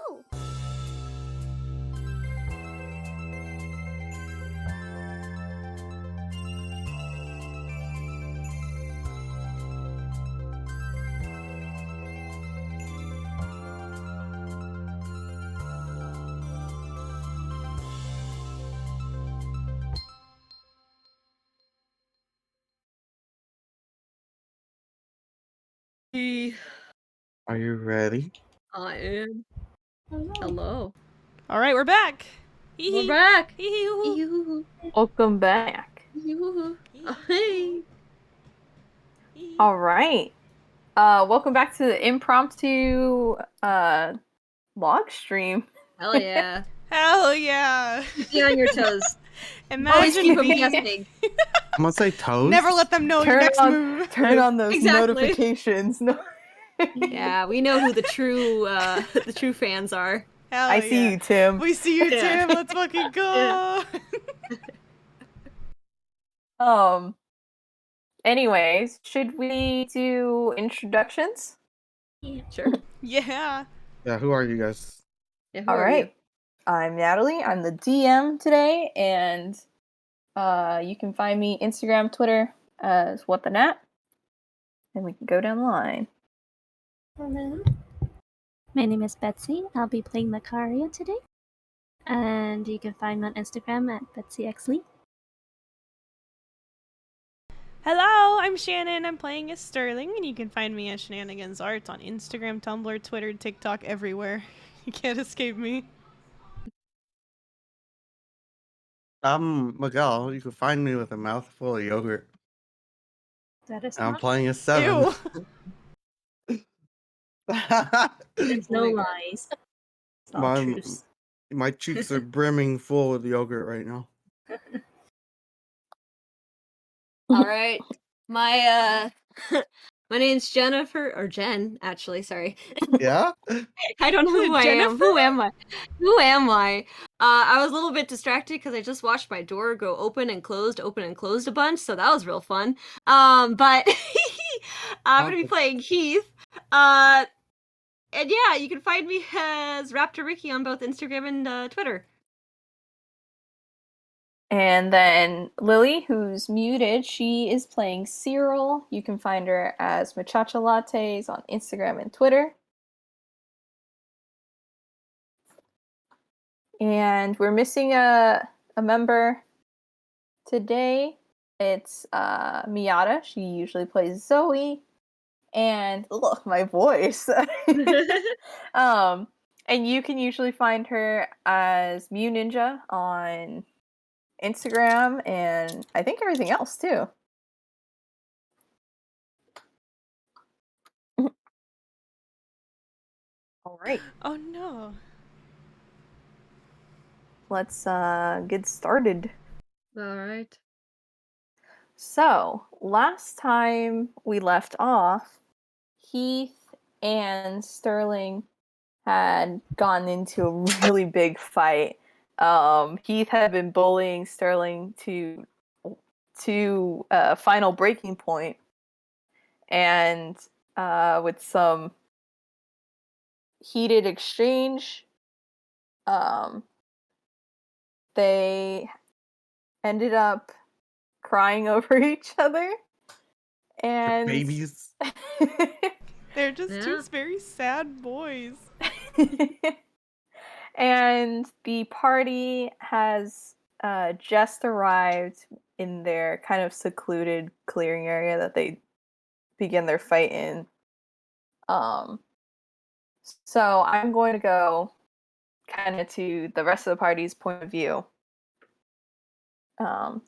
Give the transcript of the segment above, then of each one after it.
go. Are you ready? I am. Hello. All right, we're back. We're back. Hee-hee-hoo. Yoo-hoo. Welcome back. Yoo-hoo. Hey. All right. Welcome back to the impromptu log stream. Hell yeah. Hell yeah. Be on your toes. Imagine Keep 'em being... guessing. I'm gonna say toast. Never let them know your next move. Turn on those Exactly. notifications. No. Yeah, we know who the true fans are. Hell I see you, Tim. We see you, Yeah. Tim. Let's fucking go. Anyways, should we do introductions? Sure. Yeah. Yeah, who are you guys? Yeah, who All are right. I'm Natalie. I'm the DM today, and you can find me Instagram, Twitter as What the Nat, and we can go down the line. Hello. My name is Betsy. I'll be playing Macaria today. And you can find me on Instagram at BetsyXLee. Hello, I'm Shannon. I'm playing as Sterling, and you can find me as Shenanigans Arts on Instagram, Tumblr, Twitter, TikTok, everywhere. You can't escape me. I'm Miguel. You can find me with a mouthful of yogurt. That is And I'm not. playing a 7. Ew. There's Oh no my God. lies. It's all truths. My cheeks are brimming full of yogurt right now. All right. My my name's Jennifer, or Jen, actually, sorry. Yeah? I don't know who I am. Jennifer? Who am I? Who am I? I was a little bit distracted because I just watched my door go open and closed a bunch, so that was real fun. But I'm gonna be playing Heath. And yeah, you can find me as Raptor Ricky on both Instagram and Twitter. And then Lily, who's muted, she is playing Cyril. You can find her as Machacha Lattes on Instagram and Twitter. And we're missing a member today. It's Miata. She usually plays Zoe. And look, my voice. And you can usually find her as Mew Ninja on Instagram and I think everything else too. All right. Oh no. Let's get started. All right. So, last time we left off, Heath and Sterling had gotten into a really big fight. Heath had been bullying Sterling to final breaking point, and with some heated exchange, they ended up crying over each other, and Babies. They're just Yeah. two very sad boys. And the party has just arrived in their kind of secluded clearing area that they begin their fight in. So I'm going to go kind of to the rest of the party's point of view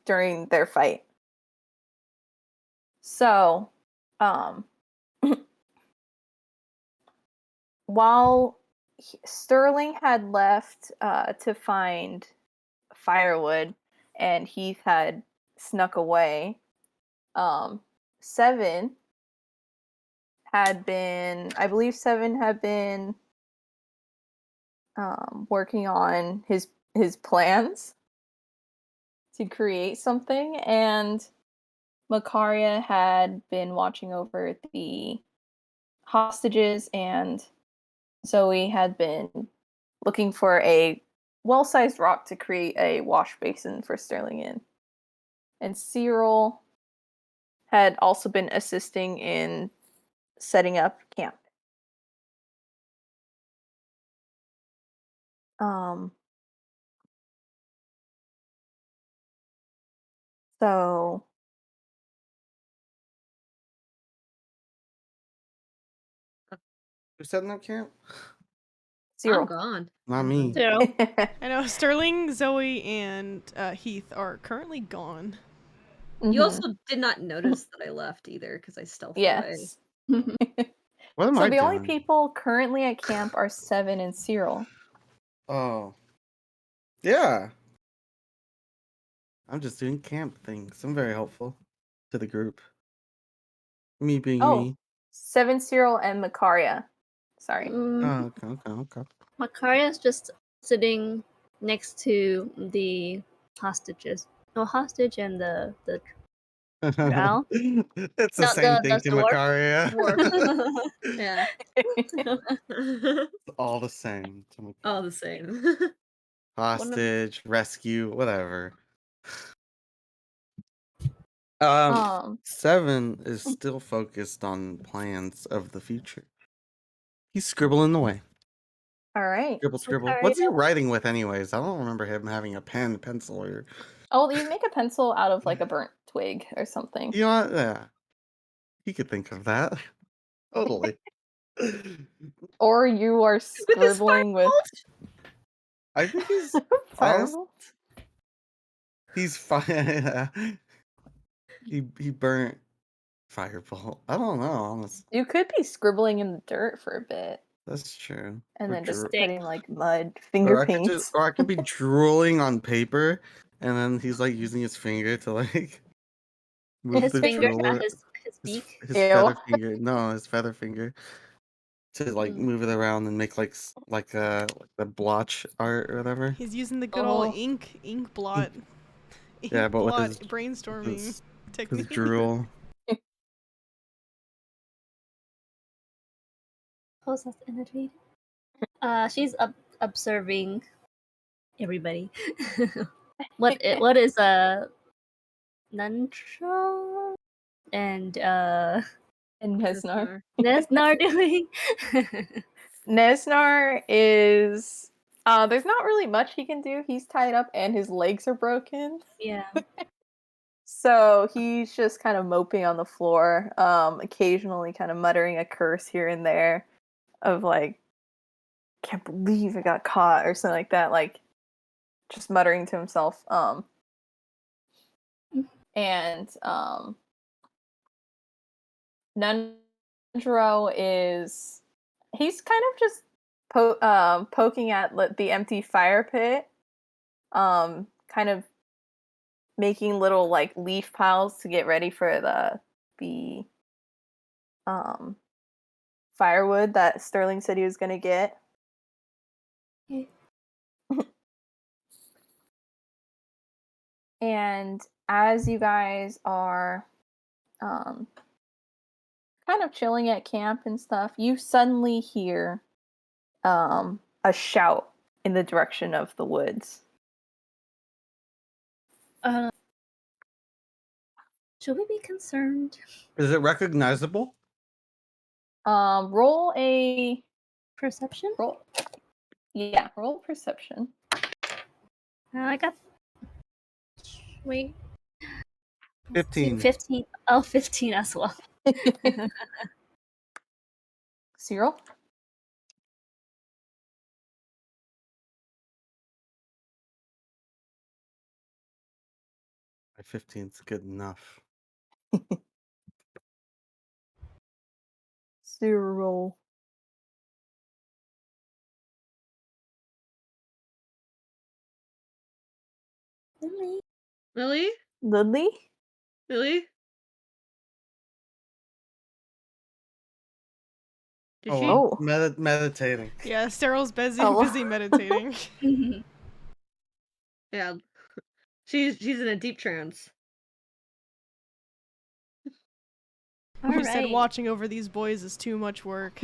during their fight. So, while Sterling had left to find firewood and Heath had snuck away, Seven had been, I believe Seven had been working on his plans to create something, and Macaria had been watching over the hostages, and Zoe had been looking for a well-sized rock to create a wash basin for Sterling in. And Cyril had also been assisting in setting up camp. So Who's setting up camp? I'm Cyril. gone. Not me. Zero. I know Sterling, Zoe, and Heath are currently gone. You Mhm. also did not notice that I left either because I stealthed away. Yes. What am So I the only doing? people currently at camp are Seven and Cyril. Oh. Yeah. I'm just doing camp things. I'm very helpful to the group. Me being Oh, me. Seven, Cyril, and Makaria. Sorry. Oh, okay. Makaria's just sitting next to the hostages. No, hostage and the drow. It's the No, same thing to the dwarf. Makaria. Dwarf. Yeah. It's all the same to Makaria. All the same. Hostage, rescue, whatever. Um, 7 is still focused on plans of the future. He's scribbling away. all right. Scribble. What's he writing with anyways? I don't remember him having a pen, pencil, or... Oh, you make a pencil out of like a burnt twig or something. You know what? Yeah. He could think of that. Totally. Or you are With his scribbling with I think he's... honest, fireball. he's fine. He burnt Fireball. I don't know, honestly. You could be scribbling in the dirt for a bit That's true. and Or then just dro- putting like mud, or finger I could paints. or I could be drooling on paper, and then he's like using his finger to like move His the finger, drool. not his beak. His Ew. feather finger. No, his feather finger. To like Mm. move it around and make like the blotch art or whatever. He's using the good old Oh. ink blot. Yeah, but with blot his brainstorming his technique. drool. Pose that's energy. She's observing everybody. what is Nuntra and And Nesnar. Nesnar doing? Nesnar is there's not really much he can do. He's tied up and his legs are broken. Yeah. So he's just kind of moping on the floor, occasionally kind of muttering a curse here and there of like, can't believe I got caught or something like that, like just muttering to himself. And Nundro is he's kind of just poking at the empty fire pit, kind of making little like leaf piles to get ready for the firewood that Sterling said he was gonna get. Okay. And as you guys are kind of chilling at camp and stuff, you suddenly hear a shout in the direction of the woods. Should we be concerned? Is it recognizable? Roll a Perception? roll perception. I got. Wait. 15. 15. Oh, 15 as well. Cyril? My 15's good enough. Cyril. Lily. Lily? Lily? Lily? Did she? Oh. Meditating. Yeah, Cyril's busy Oh. busy meditating. Yeah. She's in a deep trance. All He said right. watching over these boys is too much work.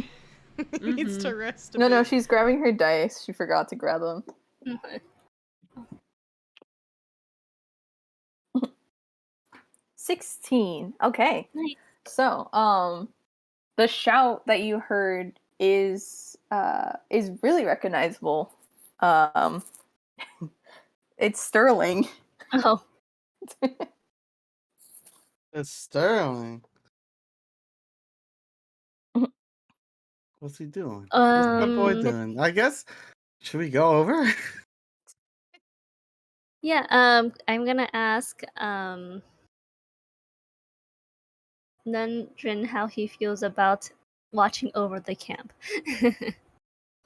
Needs to rest a No, bit. she's grabbing her dice. She forgot to grab them. Okay. 16. Okay. Nice. So, the shout that you heard is really recognizable. It's Sterling. Oh, It's Sterling. What's he doing? What's that boy doing? I guess. Should we go over? yeah. I'm gonna ask Nundrin how he feels about watching over the camp.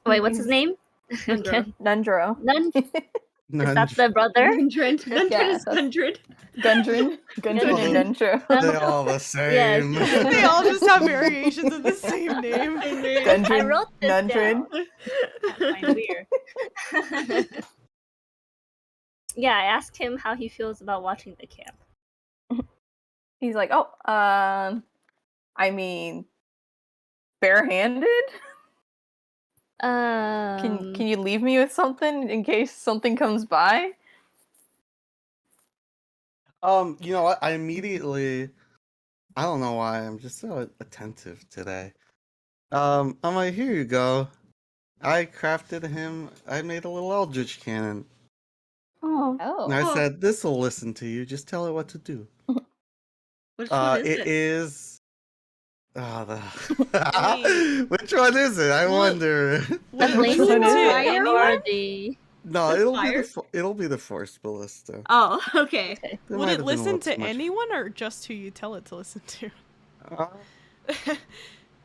Wait, what's his name? Nundro. Nundro. Nun. Is that Nundro. the brother? Gundren. Gundren Yeah, is that's- Gundren. Gundren and Nundro. They all the same. Yes. They all just have variations of the same name. Gundren, I wrote this Nundrin. down. That's kind of weird. Yeah, I asked him how he feels about watching the camp. He's like, oh, I mean, barehanded? Can you leave me with something in case something comes by? You know what? I don't know why, I'm just so attentive today. I'm like, here you go. I made a little Eldritch cannon. Oh, And I Oh. said, this'll listen to you, just tell it what to do. Which one is It it? is. Wait. Which one is it? I Well, wonder. the What blazing one is it? fire or the? No, The it'll be the Force Ballista. Oh, okay. Okay. There Would might it have been a listen little to too much- anyone or just who you tell it to listen to? Uh,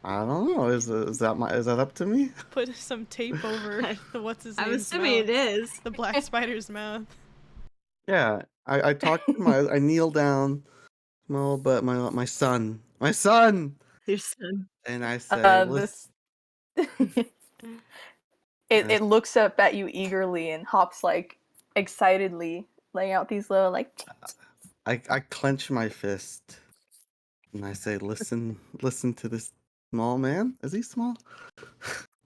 I don't know. Is that up to me? Put some tape over the what's his I'm name's assuming mouth. it is. The black spider's mouth. Yeah, I talked to I kneel down, but my son, Your son. and I say, This it looks up at you eagerly and hops like excitedly, laying out these little like I clench my fist, and I say, listen to this small man. Is he small?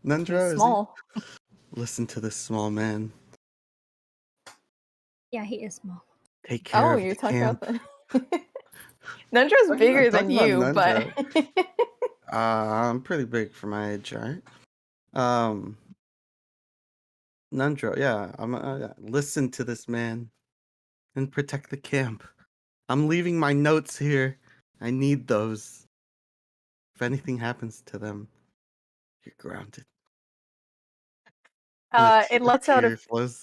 Nundro, he's small. is he? Listen to this small man. Yeah, he is small. Take care Oh, of you're the talking camp. about that. Nundro's I'm bigger than talking about you, but I'm pretty big for my age, right? Nundro, yeah. Listen to this man and protect the camp. I'm leaving my notes here. I need those. If anything happens to them, you're grounded. it lets out tear flows.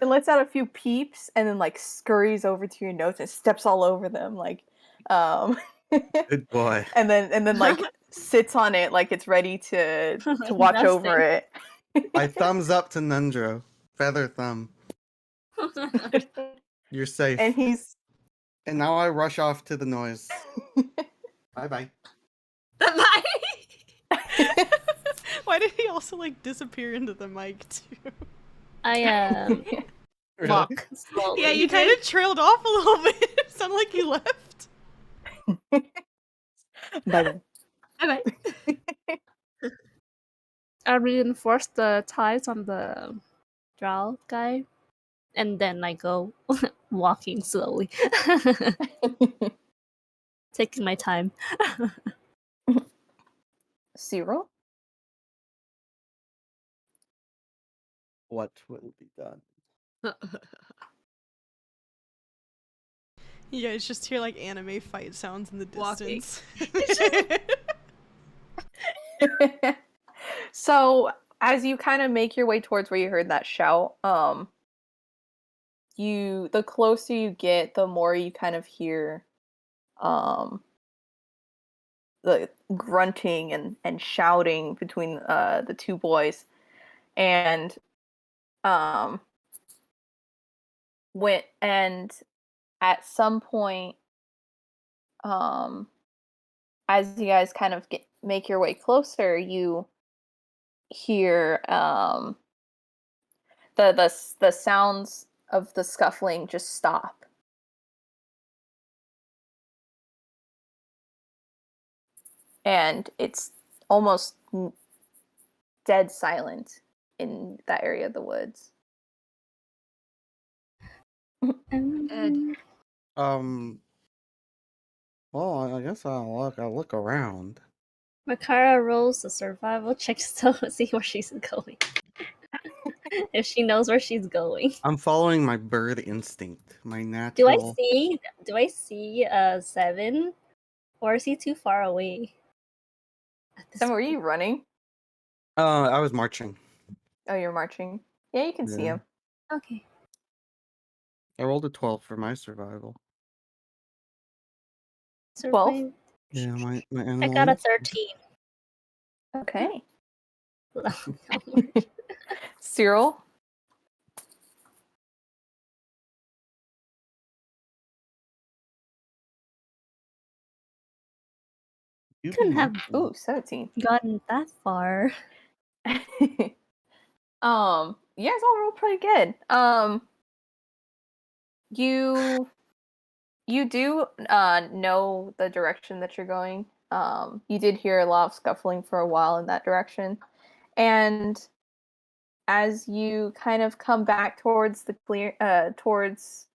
it lets out a few peeps and then like scurries over to your notes and steps all over them like Good boy. and then like sits on it like it's ready to watch Nothing. over it. I thumbs up to Nundro. Feather thumb. You're safe. And he's And now I rush off to the noise. Bye bye. Bye. Why did he also like disappear into the mic too? I walk slowly. Yeah, You kind of trailed off a little bit. It sounded like you left. Bye-bye. Bye. I reinforce the ties on the drow guy, and then I go walking slowly, taking my time. Cyril? What will be done? You guys just hear like anime fight sounds in the Walking. distance. So as you kind of make your way towards where you heard that shout, the closer you get, the more you kind of hear the grunting and shouting between the two boys. And at some point, as you guys kind of make your way closer, you hear the sounds of the scuffling just stop. And it's almost dead silent in that area of the woods. Ed. Well, I guess I'll look around. Makara rolls the survival check to see where she's going. If she knows where she's going. I'm following my bird instinct, my Do natural. I see 7? Or is he too far away? Sam, were you running? I was marching. Oh, you're marching. Yeah, you can see Yeah. him. Okay. I rolled a 12 for my survival. 12? Survive. Yeah, my I animal. got a instinct. 13. Okay. Oh, Cyril? You be couldn't have marching. Ooh, 17. gotten that far. You guys all rolled pretty good. You do know the direction that you're going. You did hear a lot of scuffling for a while in that direction. And as you kind of come back towards the towards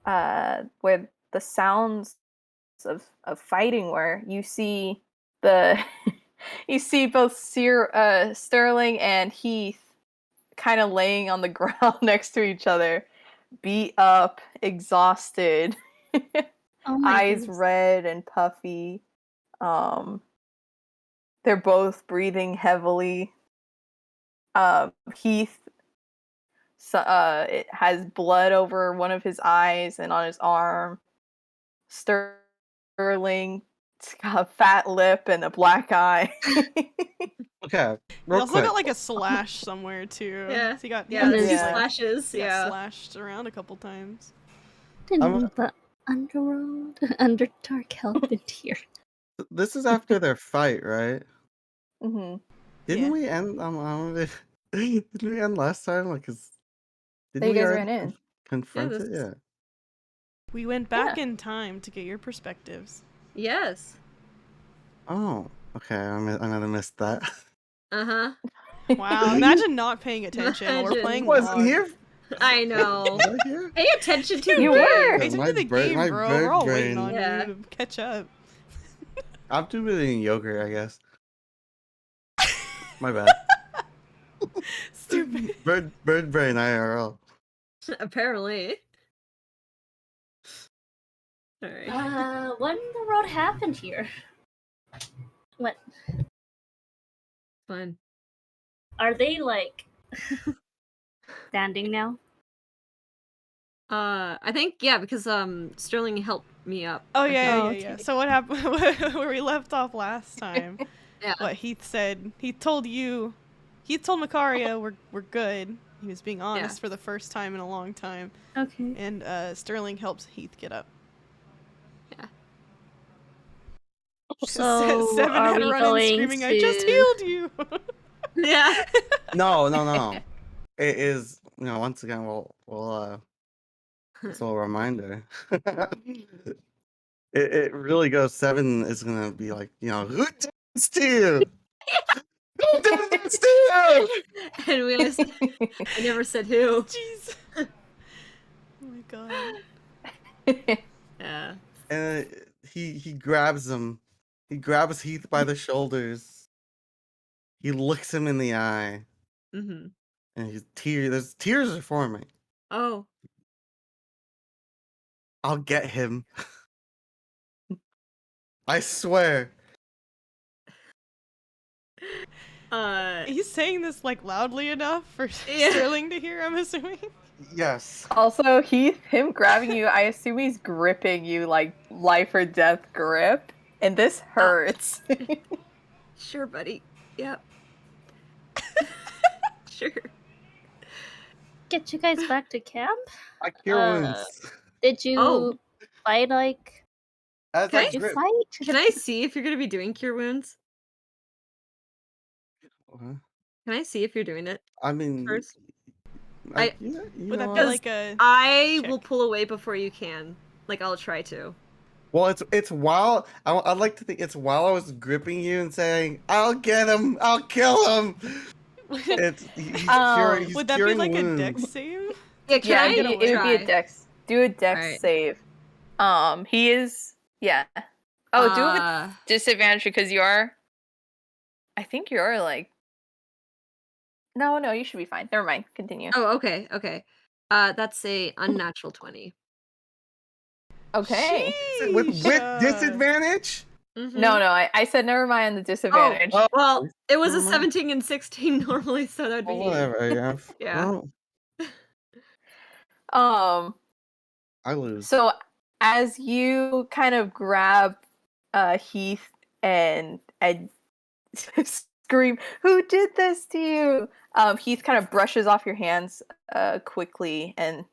where the sounds of fighting were, you see the you see both Sterling and Heath kind of laying on the ground next to each other, beat up, exhausted, Oh my eyes goodness. red and puffy. They're both breathing heavily. Heath it has blood over one of his eyes and on his arm. Sterling, it's got a fat lip and a black eye. Okay, He real also quick. got like a slash somewhere too. Yeah. So he got Yeah, there's Yeah. slashes. he got Yeah. slashed around a couple times. Didn't I'm- know the underworld, Underdark happened here. This is after their fight, right? Mm-hmm. Didn't Yeah. we end? Didn't we end last time? Like, didn't You we guys already ran in. confront this it? is- Yeah. We went back in time to get your perspectives. Yes. Oh, okay. I might have missed that. Uh-huh. Wow, imagine not paying attention while we're Imagine. playing Wasn't log. here. I know. Was I here? Pay attention to the You game. were! Pay attention My to the bird- game, my bro. bird We're all brain. waiting on Yeah. you to catch up. I'm too busy eating yogurt, I guess. My bad. Stupid. Bird brain IRL. Apparently. Alright. When the road happened here? What? Fun. Are they like standing now? I think because Sterling helped me up. Oh I yeah, think. Oh, yeah. okay. So what happened? Where we left off last time? Yeah. What Heath said. He told Makaria we're good. He was being honest for the first time in a long time. Okay. And Sterling helps Heath get up. Yeah. So Seven are had we run in going screaming, to... "I just healed you!" Yeah. No. It is, once again, we'll it's a little reminder. it really goes. 7 is gonna be like, who did this to you? Who did this to you? And we always, I never said who. Jeez. Oh my god. Yeah. And he grabs him. He grabs Heath by the shoulders. He looks him in the eye, Mm-hmm. and there's tears are forming. Oh. I'll get him. I swear. He's saying this like loudly enough for Yeah. Sterling to hear, I'm assuming. Yes. Also, him grabbing you, I assume he's gripping you like life or death grip. And this hurts. Sure, buddy. Yep. Sure. Get you guys back to camp? I cure wounds. Did you Oh. fight like... As Can I I- Did you grip. fight? Can I see if you're gonna be doing cure wounds? Uh-huh. Can I see if you're doing it I mean, first? you Would know that what? be like a I check? will pull away before you can. Like, I'll try to. Well, it's while I'd like to think it's while I was gripping you and saying, "I'll get him, I'll kill him." He's curing. He's Would that be curing like a dex wounds. save? Yeah, can Yeah, I get it would be a try? dex. Do a dex Alright. save. He is. Yeah. Oh, do it with disadvantage because you are. I think you're like. No, you should be fine. Never mind. Continue. Oh, okay. That's a unnatural 20. Okay. With Sheesh. disadvantage. No, I said never mind the disadvantage. Oh, Well, it was a never mind. 17 and 16 normally, so that'd be Well, whatever. Yeah. Yeah. Well, I lose. So as you kind of grab Heath and scream, "Who did this to you?" Heath kind of brushes off your hands quickly and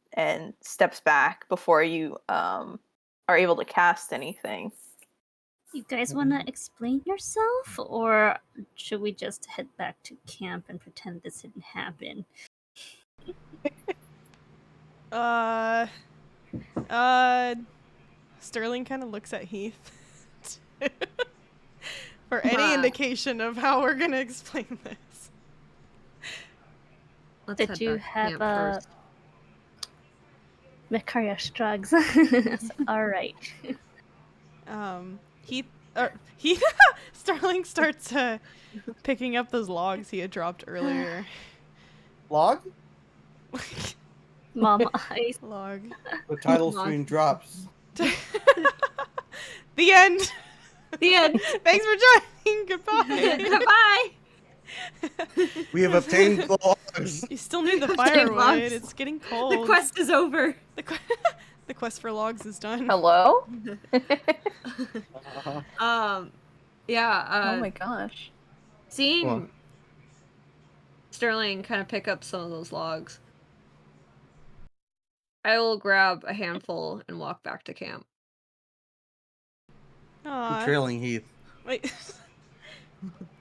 steps back before you are able to cast anything. You guys want to explain yourself, or should we just head back to camp and pretend this didn't happen? Sterling kind of looks at Heath for any indication of how we're gonna explain this. Let's Did head you back to have camp a first. Macarius drugs? All right. Heath Sterling starts picking up those logs he had dropped earlier. Log. Mom eyes. Log. The title Log. screen drops. The end. The end. Thanks for joining. Goodbye. Goodbye. We have obtained the logs. You still need the Obtained firewood. logs. It's getting cold. The quest is over. The quest for logs is done. Hello? Yeah. Oh my gosh. Seeing What? Sterling kind of pick up some of those logs, I will grab a handful and walk back to camp. I'm Aw. trailing Heath, Wait.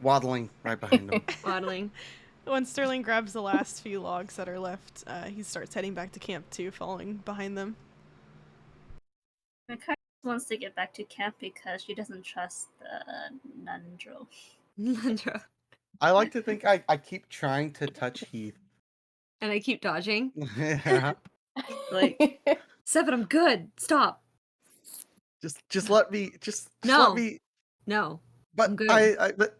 waddling right behind him. Waddling. When Sterling grabs the last few logs that are left, he starts heading back to camp too, following behind them. Macarius wants to get back to camp because she doesn't trust the Nundro. Lindra. I like to think I keep trying to touch Heath. And I keep dodging. Yeah. Like, Seven, I'm good. Stop. Just let me. Just No. let me. No. But I'm good. but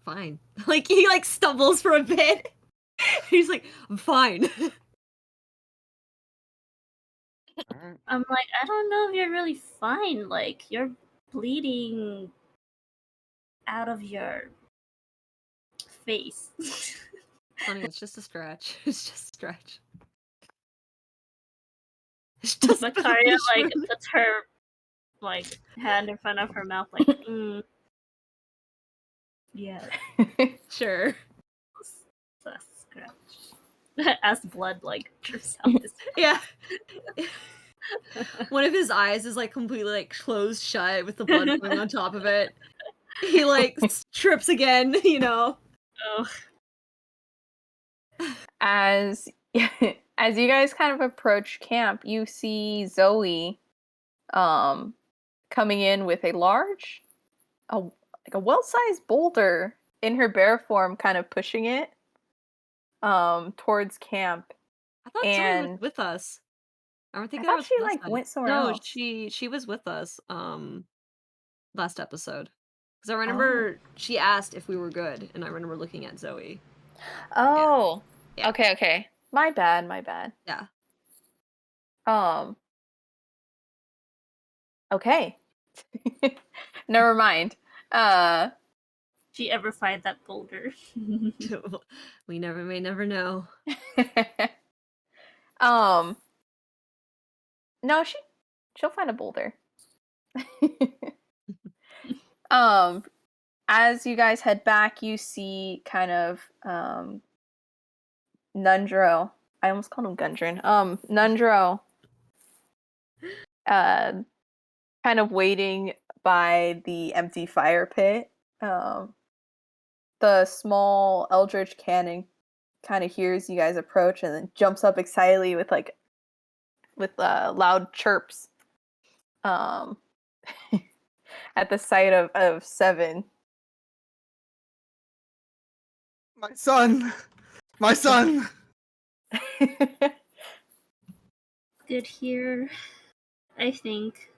Fine. Like, he, stumbles for a bit. He's like, I'm fine. I'm like, I don't know if you're really fine. Like, you're bleeding out of your face. Honey, it's just a stretch. It's just a stretch. It's just Macaria, puts her, hand in front of her mouth, yeah, Sure. it's a scratch. As blood, drips out his Yeah. One of his eyes is completely closed shut with the blood going on top of it. He trips again, Oh. As you guys kind of approach camp, you see Zoe coming in with a large a well-sized boulder in her bear form, kind of pushing it towards camp. I thought Zoe was with us. I don't think that thought was she last time. went somewhere No, else. she was with us last episode. Because I remember she asked if we were good, and I remember looking at Zoe. Oh. Yeah. Okay. My bad. Yeah. Okay. Never mind. She ever find that boulder? We may never know. No, she'll find a boulder. As you guys head back, you see kind of Nundro. I almost called him Gundren. Nundro kind of waiting by the empty fire pit. The small eldritch cannon kind of hears you guys approach and then jumps up excitedly with loud chirps. um, at the sight of Seven. My son! My son! Good here, I think,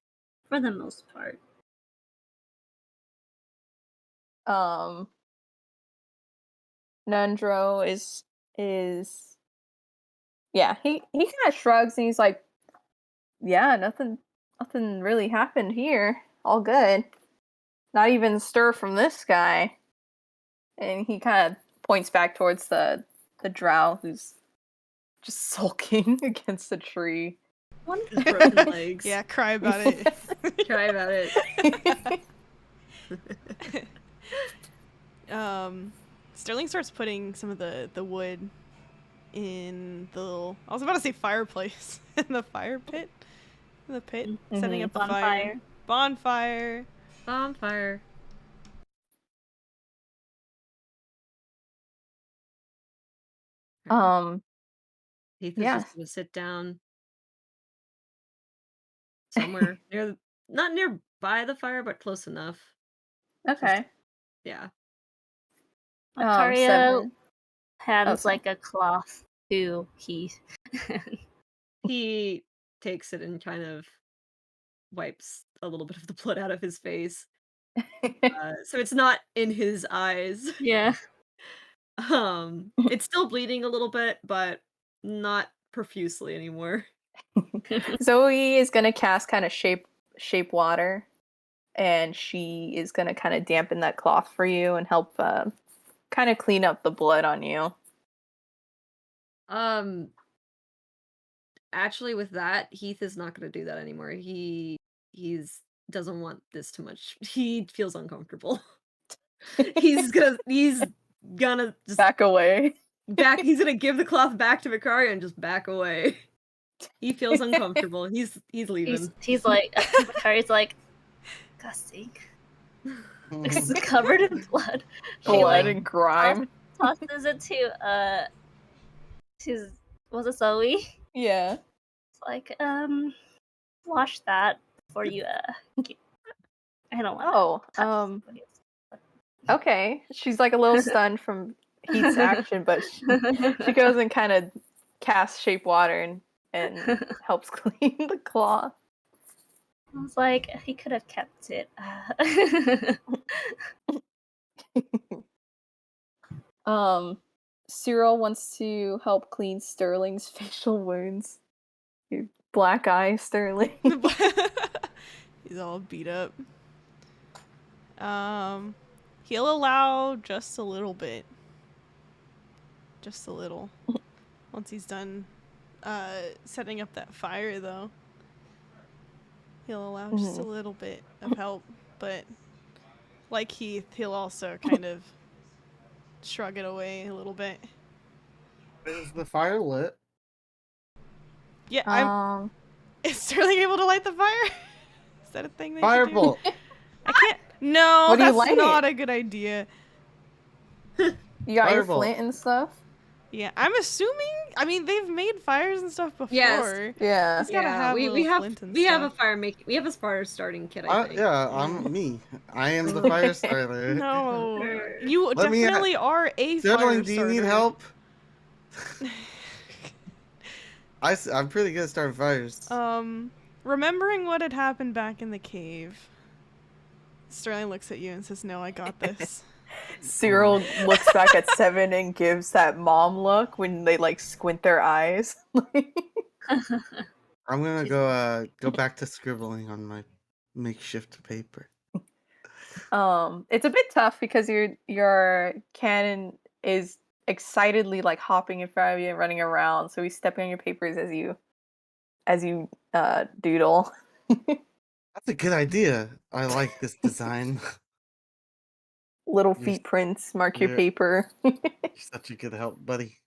for the most part. Nundro is yeah, he kind of shrugs and he's like, yeah, nothing really happened here. All good. Not even a stir from this guy. And he kind of points back towards the drow who's just sulking against the tree. His broken legs. Yeah, cry about it. Try about it. Sterling starts putting some of the wood in the little, I was about to say fireplace, in the fire pit. In the pit, setting up the fire. Bonfire. Bonfire. Heath is Yes. just gonna sit down somewhere not nearby the fire, but close enough. Okay. Yeah. Macaria Seven. hands sorry. like a cloth to Heath. He takes it and kind of wipes a little bit of the blood out of his face. So it's not in his eyes. Yeah. It's still bleeding a little bit, but not profusely anymore. Zoe is gonna cast kind of shape water, and she is gonna kind of dampen that cloth for you and help kind of clean up the blood on you. Actually, with that, Heath is not going to do that anymore. He's doesn't want this too much. He feels uncomfortable. he's gonna just Back away. He's gonna give the cloth back to Vicaria and just back away. He feels uncomfortable. He's leaving. He's like, Macaria's like, disgusting. It's covered in blood. She Blood like and grime. tosses it to was it Zoe? Yeah. It's like, wash that before you I don't want Oh, okay. She's like a little stunned from Heath's action, but she goes and kind of casts shape water and helps clean the cloth. I was like, he could have kept it. Cyril wants to help clean Sterling's facial wounds. Your black eye, Sterling. He's all beat up. He'll allow just a little bit. Just a little. Once he's done setting up that fire, though. He'll allow just a little bit of help, but like Heath, he'll also kind of shrug it away a little bit. Is the fire lit? Yeah, Is Sterling able to light the fire? Is that a thing that Firebolt! I can't. No, What do you that's light not it? a good idea. You got your Firebolt. flint and stuff? Yeah, I'm assuming. I mean, they've made fires and stuff before. Yes. Yeah. He's gotta have we little have flint and we have a stuff. we have a fire starting kit, I think. Yeah, I'm me. I am the fire starter. No, you Let me definitely are a fire Sterling, do you need starter. help? I'm pretty good at starting fires. Remembering what had happened back in the cave, Sterling looks at you and says, "No, I got this." Cyril looks back at Seven and gives that mom look when they like squint their eyes. I'm gonna go back to scribbling on my makeshift paper. It's a bit tough because your cannon is excitedly like hopping in front of you and running around, so he's stepping on your papers as you doodle. That's a good idea. I like this design. Little You're- feet prints mark your you're- paper. You're such a good help, buddy.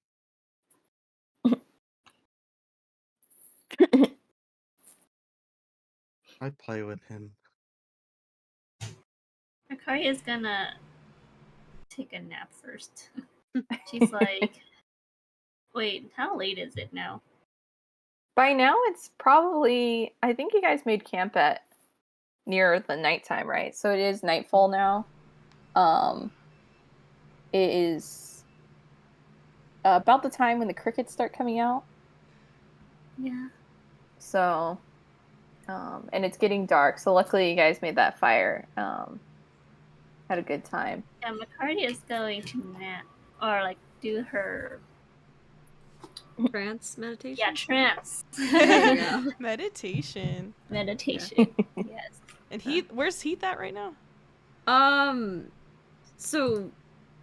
I play with him. Macaria's gonna take a nap first. She's like, wait, how late is it now? By now, it's probably. I think you guys made camp at near the nighttime, right? So it is nightfall now. It is about the time when the crickets start coming out. Yeah. So, and it's getting dark. So luckily, you guys made that fire. Had a good time. Yeah, McCarty is going to nap or like do her Trance meditation. trance Yeah. Meditation. meditation. Yes. And Heath, where's Heath at right now? So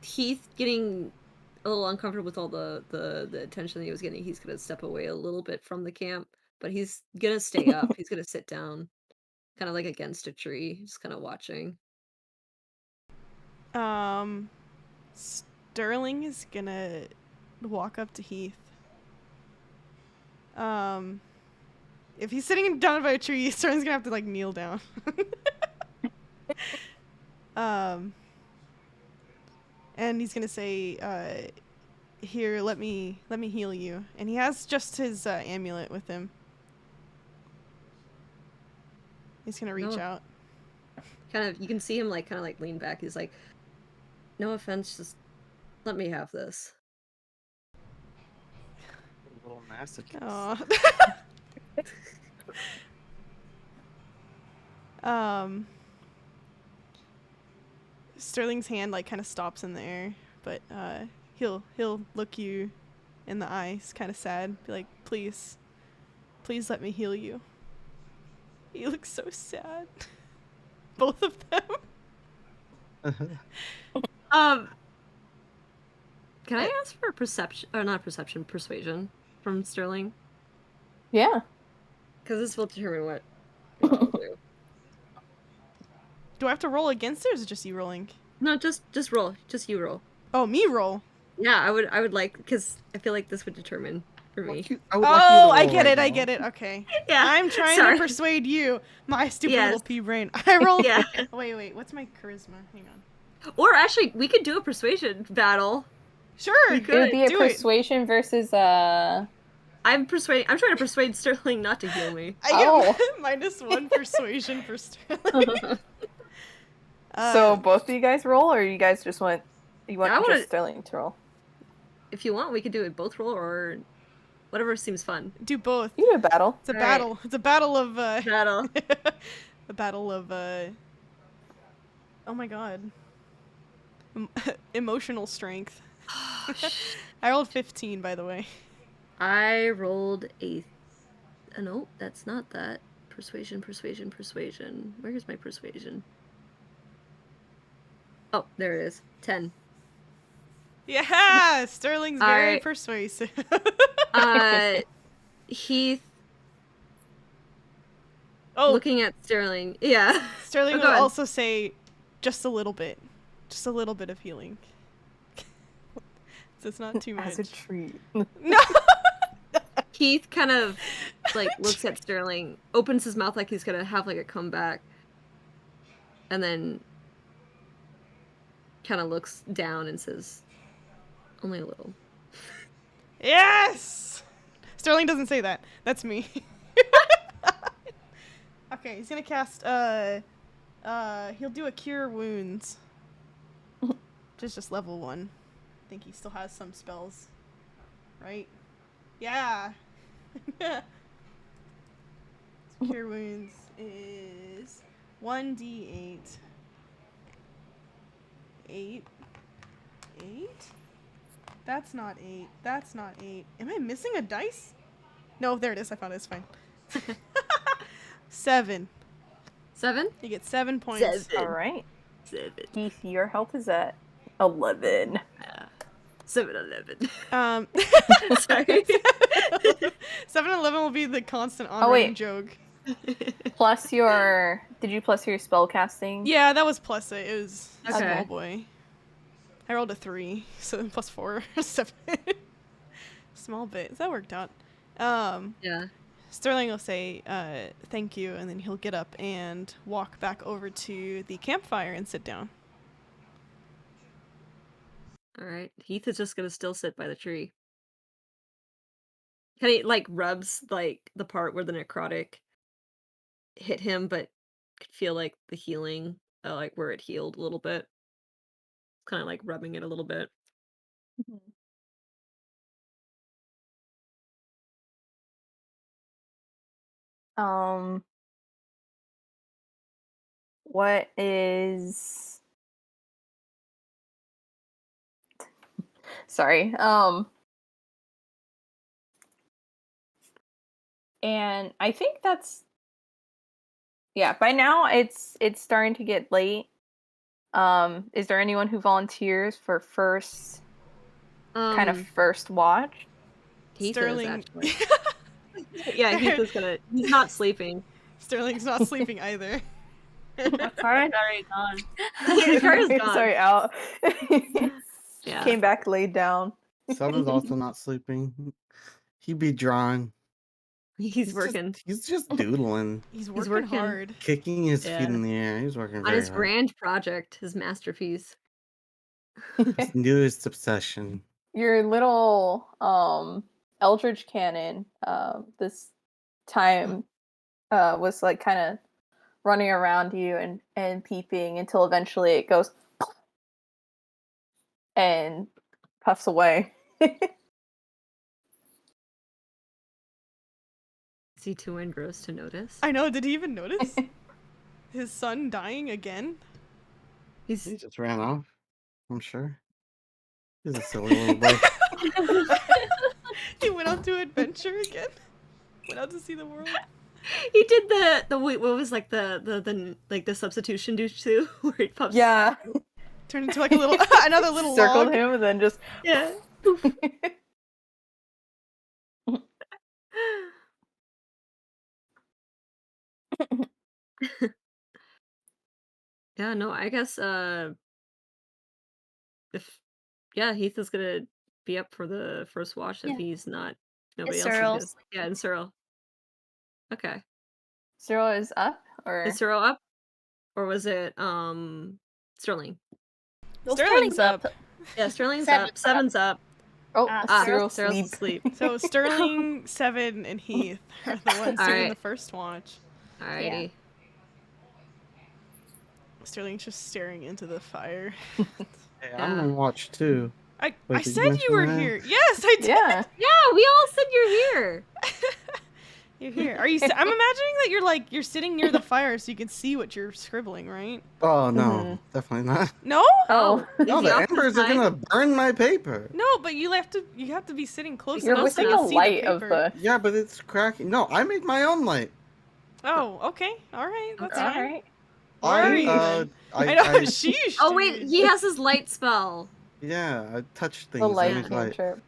Heath getting a little uncomfortable with all the attention that he was getting. He's gonna step away a little bit from the camp, but he's gonna stay up. He's gonna sit down, kind of like against a tree, just kind of watching. Sterling is gonna walk up to Heath. If he's sitting down by a tree, Sterling's gonna have to like kneel down. And he's gonna say, "Here, let me heal you." And he has just his amulet with him. He's gonna reach out. Kind of, you can see him like kind of like lean back. He's like, "No offense, just let me have this." A little masochist. Sterling's hand like kind of stops in the air, but he'll look you in the eyes, kind of sad, be like, please let me heal you." He looks so sad. Both of them. Can I ask for perception, or not perception, persuasion from Sterling? Yeah. Because this will determine what I'll do. Do I have to roll against it, or is it just you rolling? No, just roll. Just you roll. Oh, me roll. Yeah, I would like, because I feel like this would determine for me. I get it. Okay. Yeah. I'm trying sorry. to persuade you, my stupid Yes. little pea brain. I rolled. Yeah. Wait. What's my charisma? Hang on. Or actually, we could do a persuasion battle. Sure. We It would be a do it. persuasion versus I'm trying to persuade Sterling not to heal me. I get -1 persuasion for Sterling. So both of you guys roll, or you guys just want wanna- Sterling to roll? If you want, we could do it both roll or whatever seems fun. Do both. You do a battle. It's a All battle. It's a battle of Battle. a battle of oh my god. Emotional strength. I rolled 15, by the way. I rolled a nope, that's not that. Persuasion. Where's my persuasion? Oh, there it is. 10. Yeah, Sterling's very Alright. persuasive. Heath Oh, looking at Sterling. Yeah. Sterling Oh, will go ahead. also say just a little bit of healing. So it's not too much. As a treat. No. Heath kind of like looks at Sterling, opens his mouth like he's gonna have like a comeback, and then kind of looks down and says, "Only a little." Yes. Sterling doesn't say that. That's me. Okay, he's gonna cast. He'll do a cure wounds. Just level 1. I think he still has some spells. Right? Yeah. Cure wounds is 1d8. 8. That's not 8. That's not 8. Am I missing a dice? No, there it is. I found it. It's fine. 7. 7? You get 7 points. All right. 7. Heath, your health is at 11. 7-11. Sorry. 7-11 will be the constant on-running joke. Plus your... Did you plus your spell casting? Yeah, that was plus it. It was Okay. small boy. I rolled a 3, so plus 4, 7. Small bit. That worked out. Yeah. Sterling will say, thank you, and then he'll get up and walk back over to the campfire and sit down. All right. Heath is just gonna still sit by the tree. Kind of like rubs like the part where the necrotic hit him, but could feel like the healing, like where it healed a little bit. Kind of like rubbing it a little bit. Um, what is... Sorry. And I think that's... Yeah, by now it's starting to get late. Is there anyone who volunteers for first first watch? Heath Sterling. is actually. Yeah, he's not sleeping. Sterling's not sleeping either. Akara's already gone. Akara's gone. Sorry, out. Yeah. Came back, laid down. Seven's also not sleeping. He be drawing. He's working He's just doodling. He's working hard. Kicking his Yeah. feet in the air. He's working on very his hard. grand project, his masterpiece. His newest obsession. Your little Eldritch cannon this time was like kind of running around you and peeping until eventually it goes and puffs away. Is he too engrossed to notice? I know, did he even notice? His son dying again? He just ran off, I'm sure. He's a silly little boy. He went out to adventure again? Went out to see the world? He did the what was like the substitution jutsu where he pops. Yeah. Turned into like a little another little Circled log. him and then just Yeah. Yeah, no, I guess if Heath is gonna be up for the first watch if Yeah. he's not nobody It's else is Cyril's. good. Yeah, and Cyril. Okay. Cyril is up or Is Cyril up? Or was it Sterling? Well, Sterling's up. Yeah, Sterling's Seven's up. Seven's up. Cyril Cyril's sleep. asleep. So Sterling, Seven, and Heath are the ones doing Alright. the first watch. Alrighty. Sterling's just staring into the fire. Hey, I'm gonna watch too. I Wait, did you said you mention were that? here. Yes, I did. Yeah. Yeah, we all said you're here. You're here. Are you? I'm imagining that you're sitting near the fire so you can see what you're scribbling, right? Oh no, definitely not. No. Oh, No, Is he the off to embers are side? gonna burn my paper. No, but you have to be sitting close you're enough so within you the can see light the of paper. the. Yeah, but it's cracking. No, I made my own light. Oh, okay. All right. That's All fine. right. Where are you then? I know. Sheesh. Oh wait, dude. he has his light spell. Yeah, I touched things. The I light made light. cantrip.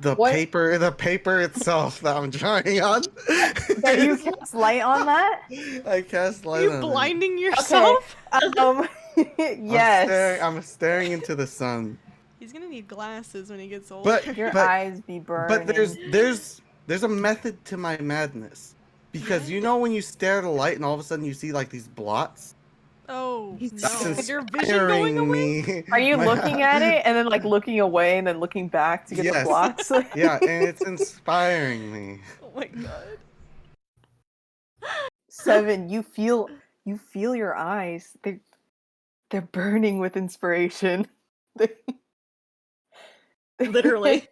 The What? the paper itself that I'm drawing on. That you cast light on that? I cast light You on it. blinding yourself? Yes. I'm staring into the sun. He's gonna need glasses when he gets older. But Your but, eyes be burning. but there's a method to my madness. Because you know when you stare at a light and all of a sudden you see like these blots? Oh That's no! Is your vision going away? me. Are you looking at it and then like looking away and then looking back to get the Yes. blocks? Yeah, and it's inspiring me. Oh my god! Seven, you feel your eyes. They're burning with inspiration. Literally.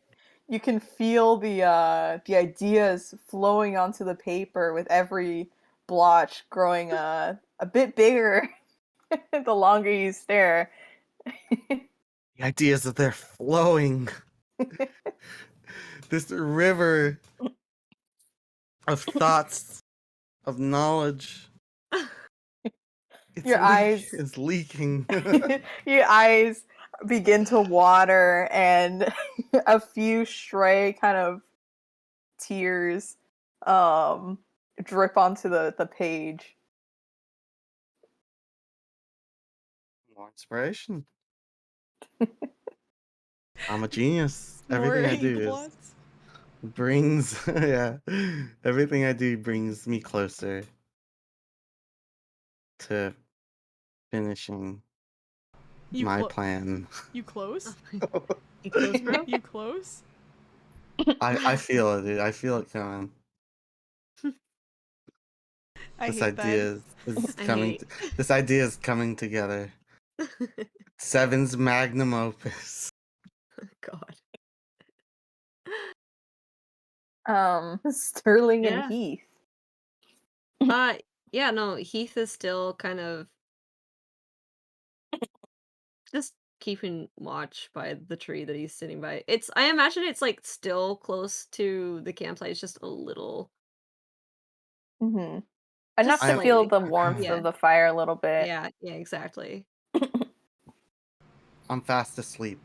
You can feel the ideas flowing onto the paper with every blotch growing a bit bigger the longer you stare. The ideas that they're flowing. This river of thoughts, of knowledge. Your eyes- is leaking. Your eyes begin to water and a few stray kind of tears drip onto the page. More inspiration. I'm a genius. More Everything I ink do blots? brings everything I do brings me closer to finishing You my clo- plan. You close? You close, bro? You close? I feel it, dude. I feel it coming. I This hate that. idea is I coming. hate. This idea is coming together. Seven's magnum opus. God. Sterling and Yeah. Heath. Yeah, no, Heath is still kind of just keeping watch by the tree that he's sitting by. I imagine it's like still close to the campsite. It's just a little, Enough just to feel slightly. the warmth Yeah. of the fire a little bit. Yeah, exactly. I'm fast asleep.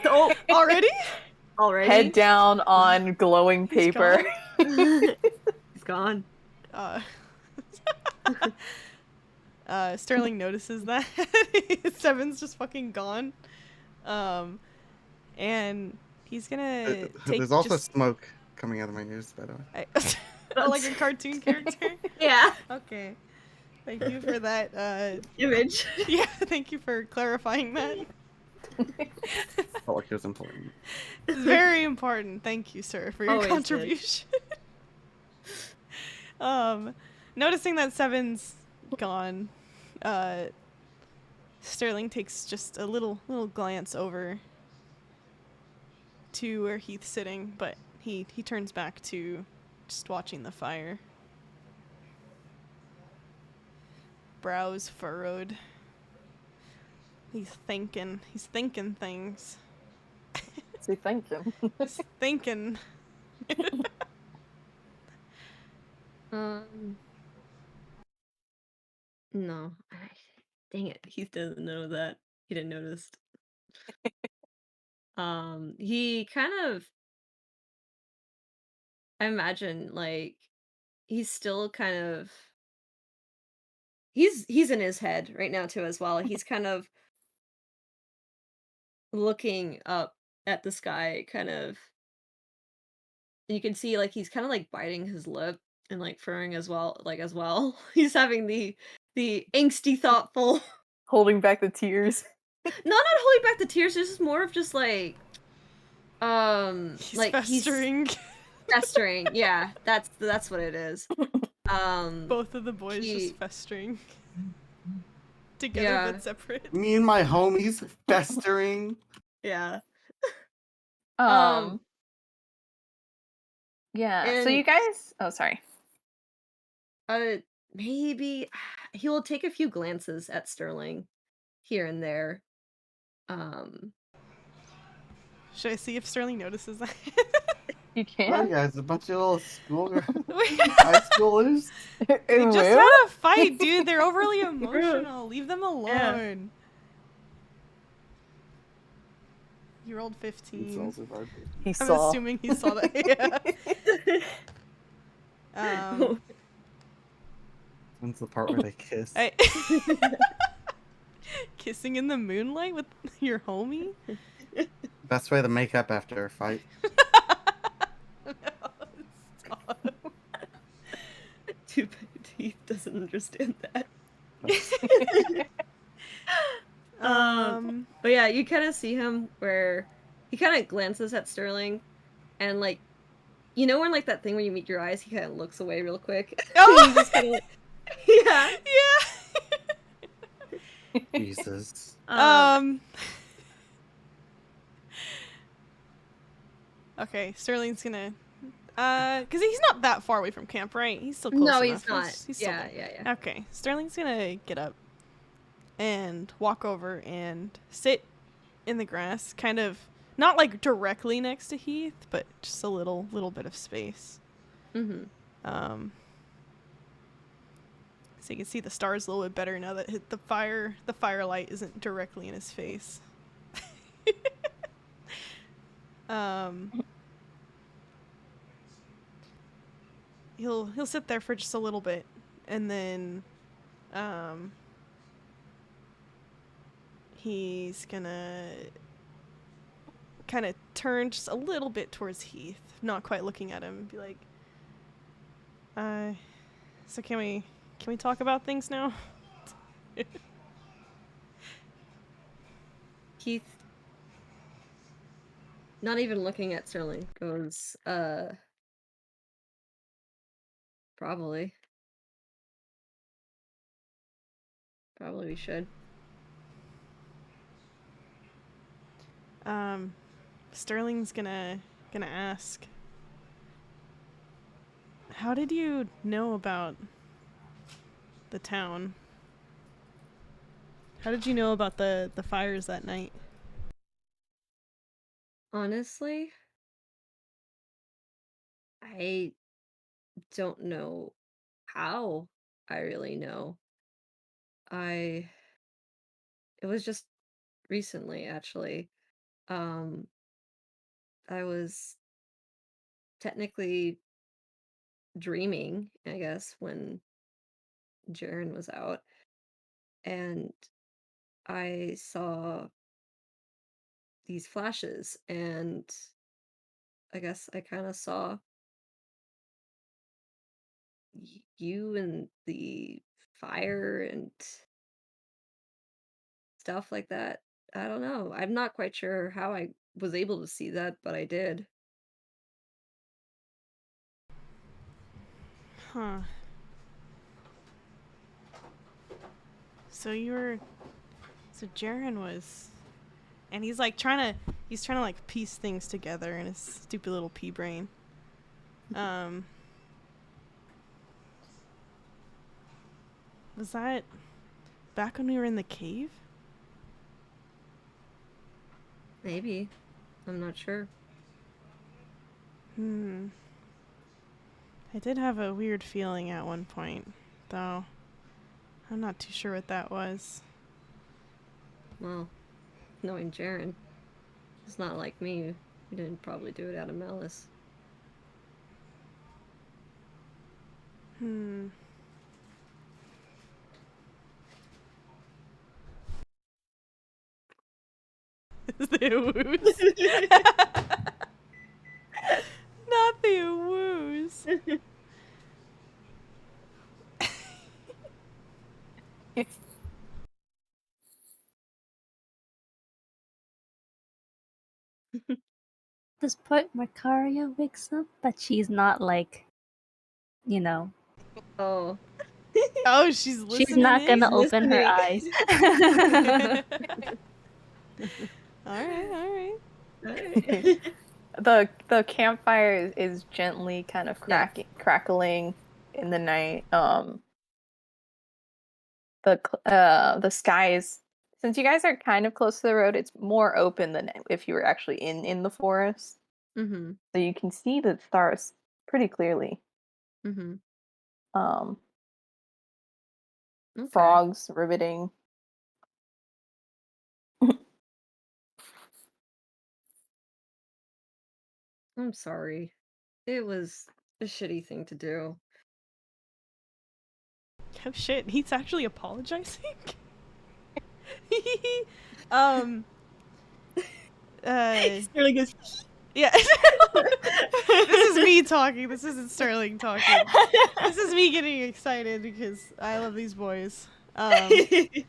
Oh, Already? already? Head down on glowing He's paper. He's gone. Uh, Sterling notices that Seven's just fucking gone, and he's gonna take. There's also just, smoke coming out of my ears, by the way. Oh, like a cartoon character. Yeah. Okay, thank you for that. Image. Yeah, thank you for clarifying that. Felt like it was important. It's very important. Thank you, sir, for your Always is. contribution. Noticing that Seven's gone, Sterling takes just a little glance over to where Heath's sitting, but he turns back to just watching the fire. Brows furrowed. He's thinking things. So thank you. He's thinking. No. Dang it. He doesn't know that. He didn't notice. He kind of, I imagine, like, he's still kind of, he's in his head right now too as well. He's kind of looking up at the sky, kind of, you can see like he's kind of like biting his lip and like furrowing as well, He's having the angsty, thoughtful, Holding back the tears. not holding back the tears, this is more of just like He's like festering. he's festering. Yeah, that's what it is. Both of the boys he- just festering. Together Yeah. but separate. Me and my homies festering. Yeah. Yeah. So you and- guys. Oh, sorry. Maybe he will take a few glances at Sterling here and there. Should I see if Sterling notices that? You Oh can. yeah, it's a bunch of little high schoolers. They just Well, had a fight, dude. They're overly emotional. Leave them alone. You rolled 15. he I'm saw. assuming he saw that. Yeah. When's the part where they kiss? Kissing in the moonlight with your homie? Best way to make up after a fight. Stop. Too bad he doesn't understand that. But yeah, you kind of see him where he kind of glances at Sterling, and like, you know when like that thing where you meet your eyes, he kind of looks away real quick. Oh! He's just kinda like, yeah. Yeah. Jesus. Okay, Sterling's gonna, cause he's not that far away from camp, right? He's still close No, enough. he's not. He's still Yeah, there. yeah. Okay, Sterling's gonna get up and walk over and sit in the grass, kind of not like directly next to Heath, but just a little bit of space. Mm-hmm. So you can see the stars a little bit better now that the firelight isn't directly in his face. He'll sit there for just a little bit, and then he's gonna kind of turn just a little bit towards Heath, not quite looking at him, and be like, so can we talk about things now? Heath, not even looking at Sterling, goes, probably. Probably we should. Sterling's gonna ask, how did you know about the town? How did you know about the fires that night? Honestly, I don't know how I really know. It was just recently, actually. Um, I was technically dreaming, I guess, when Jaren was out, and I saw these flashes, and I guess I kind of saw you and the fire and stuff like that. I don't know. I'm not quite sure how I was able to see that, but I did. Huh. So Jaren was, and he's trying to like piece things together in his stupid little pea brain. Was that back when we were in the cave? Maybe. I'm not sure. I did have a weird feeling at one point, though. I'm not too sure what that was. Well, knowing Jaren, it's not like me. He didn't probably do it out of malice. The woos. Not the woos. This point, Macaria wakes up, but she's not like, you know, Oh, Oh, she's listening. she's not gonna She's open her eyes. All right. The campfire is gently kind of Yeah. crackling in the night. The skies, since you guys are kind of close to the road, it's more open than if you were actually in the forest. Mm-hmm. So you can see the stars pretty clearly. Mm-hmm. Okay. Frogs riveting. I'm sorry. It was a shitty thing to do. Oh shit, he's actually apologizing. Sterling goes, Yeah. This is me talking. This isn't Sterling talking. This is me getting excited because I love these boys. I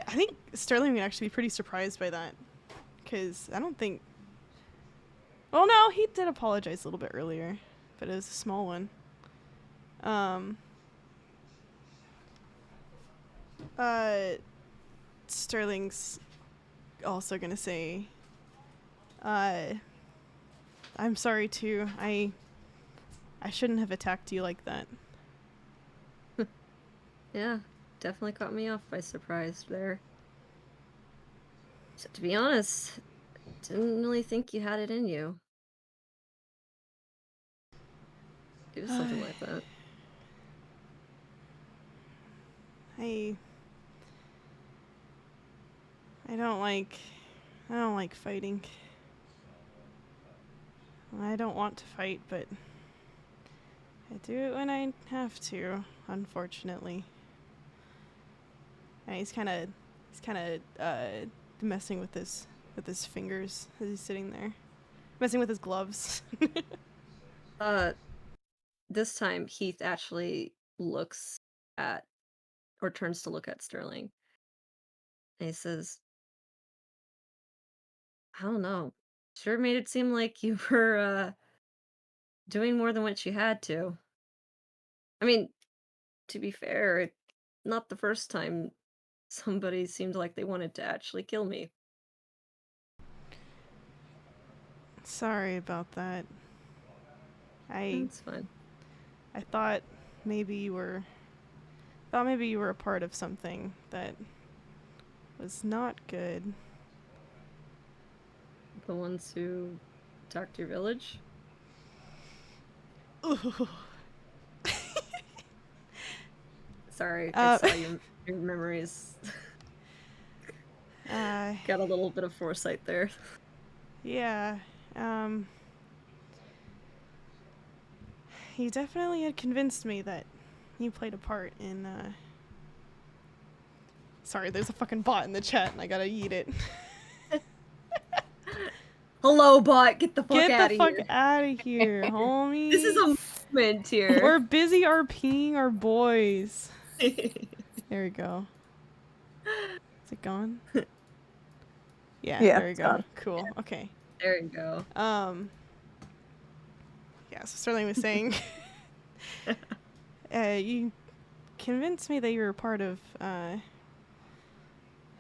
think Sterling would actually be pretty surprised by that, because I don't think. Well, no, he did apologize a little bit earlier, but it was a small one. Sterling's also gonna say, I'm sorry too. I shouldn't have attacked you like that. Yeah, definitely caught me off by surprise there. So, to be honest, didn't really think you had it in you. Do something like that. I don't like fighting. I don't want to fight, but I do it when I have to, unfortunately. And he's kind of messing with his fingers as he's sitting there, messing with his gloves. This time Heath actually looks at, or turns to look at Sterling. And he says, I don't know. Sure made it seem like you were, doing more than what you had to. I mean, to be fair, not the first time somebody seemed like they wanted to actually kill me. Sorry about that. I It's fine. thought maybe you were a part of something that was not good. The ones who attacked your village? Ooh. Sorry, I Uh, saw your memories. Got a little bit of foresight there. Yeah. You definitely had convinced me that you played a part in, Sorry, there's a fucking bot in the chat and I gotta eat it. Hello, bot. Get the fuck Get out the of fuck here. out of here, homie. This is a moment here. We're busy RPing our boys. There we go. Is it gone? Yeah, there we it's go. gone. Cool. Okay. There you go. Yeah, so Sterling was saying you convinced me that you were a part of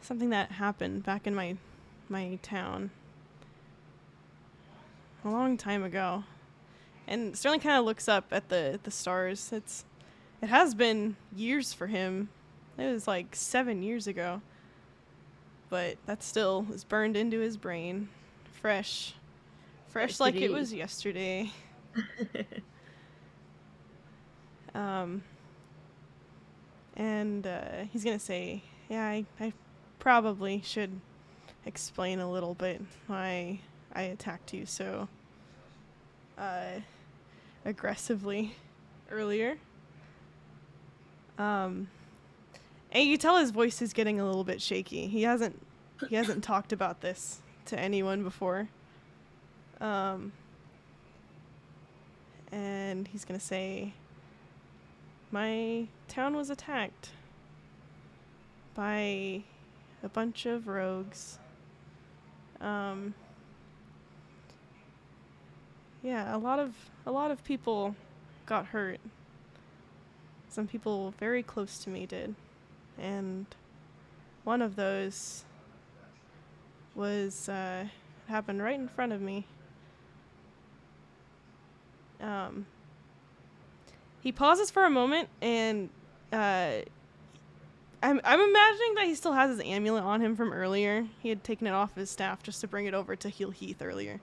something that happened back in my town a long time ago. And Sterling kind of looks up at the stars. It has been years for him. It was like 7 years ago. But that still is burned into his brain. Fresh like it was yesterday. And he's gonna say, yeah, I probably should explain a little bit why I attacked you so aggressively earlier. And you tell his voice is getting a little bit shaky. He hasn't talked about this to anyone before. And he's gonna say, my town was attacked by a bunch of rogues. Yeah, a lot of people got hurt. Some people very close to me did. And one of those was happened right in front of me. He pauses for a moment, and I'm imagining that he still has his amulet on him from earlier. He had taken it off his staff just to bring it over to heal Heath earlier.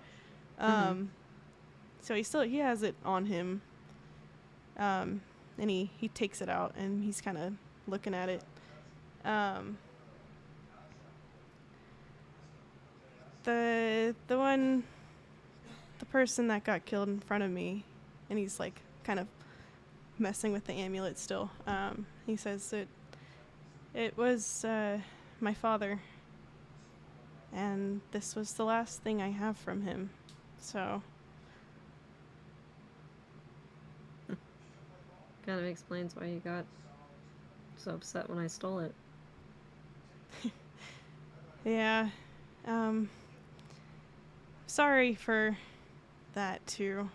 So he has it on him. And he takes it out and he's kind of looking at it. The person that got killed in front of me, and he's like kind of messing with the amulet still. He says it was my father, and this was the last thing I have from him. So Kind of explains why you got so upset when I stole it. yeah, sorry for that too.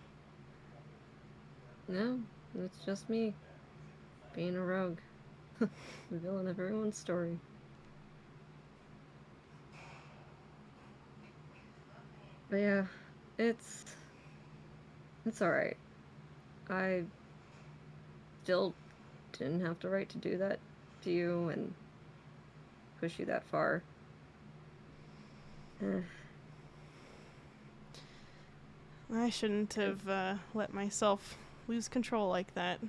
No, it's just me being a rogue. The villain of everyone's story. But yeah, it's alright. I still didn't have the right to do that to you and push you that far. I shouldn't have let myself lose control like that.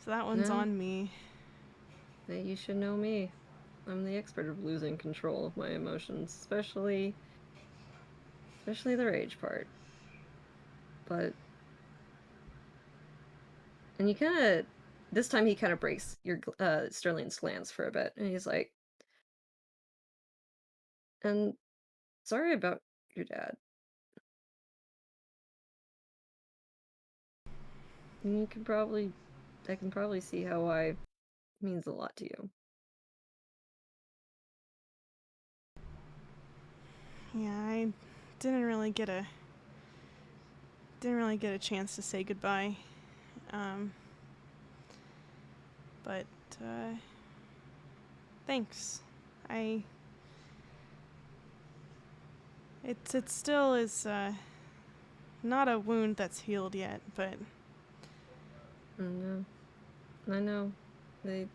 So that one's No. on me. Hey, you should know me. I'm the expert of losing control of my emotions, especially the rage part. But and you kind of this time he kind of breaks your Sterling's glance for a bit, and he's like, "And sorry about your dad. And I can probably see how I means a lot to you." Yeah, I didn't really get a chance to say goodbye. But thanks. It still is not a wound that's healed yet, but No, I know. They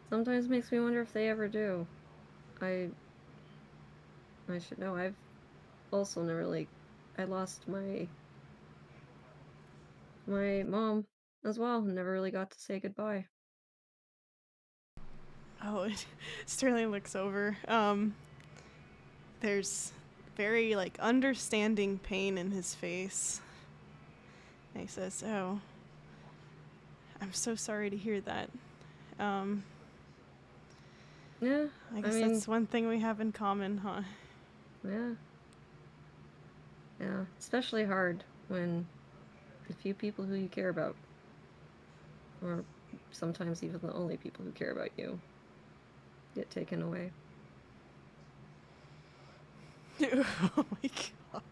sometimes makes me wonder if they ever do. I should know. I've also never I lost my mom as well. Never really got to say goodbye. oh, Sterling looks over. There's very understanding pain in his face. And he says, "Oh, I'm so sorry to hear that." Yeah, I guess that's one thing we have in common, huh? yeah. Yeah, especially hard when the few people who you care about, or sometimes even the only people who care about you, get taken away. Oh my god.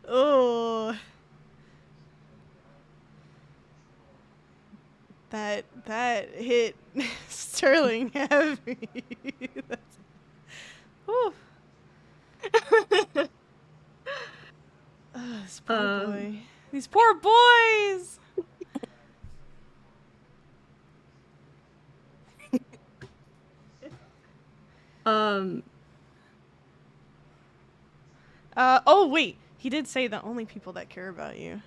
Oh. That hit Sterling heavy. That's, whew. This poor boy. These poor boys! Oh wait, he did say the only people that care about you.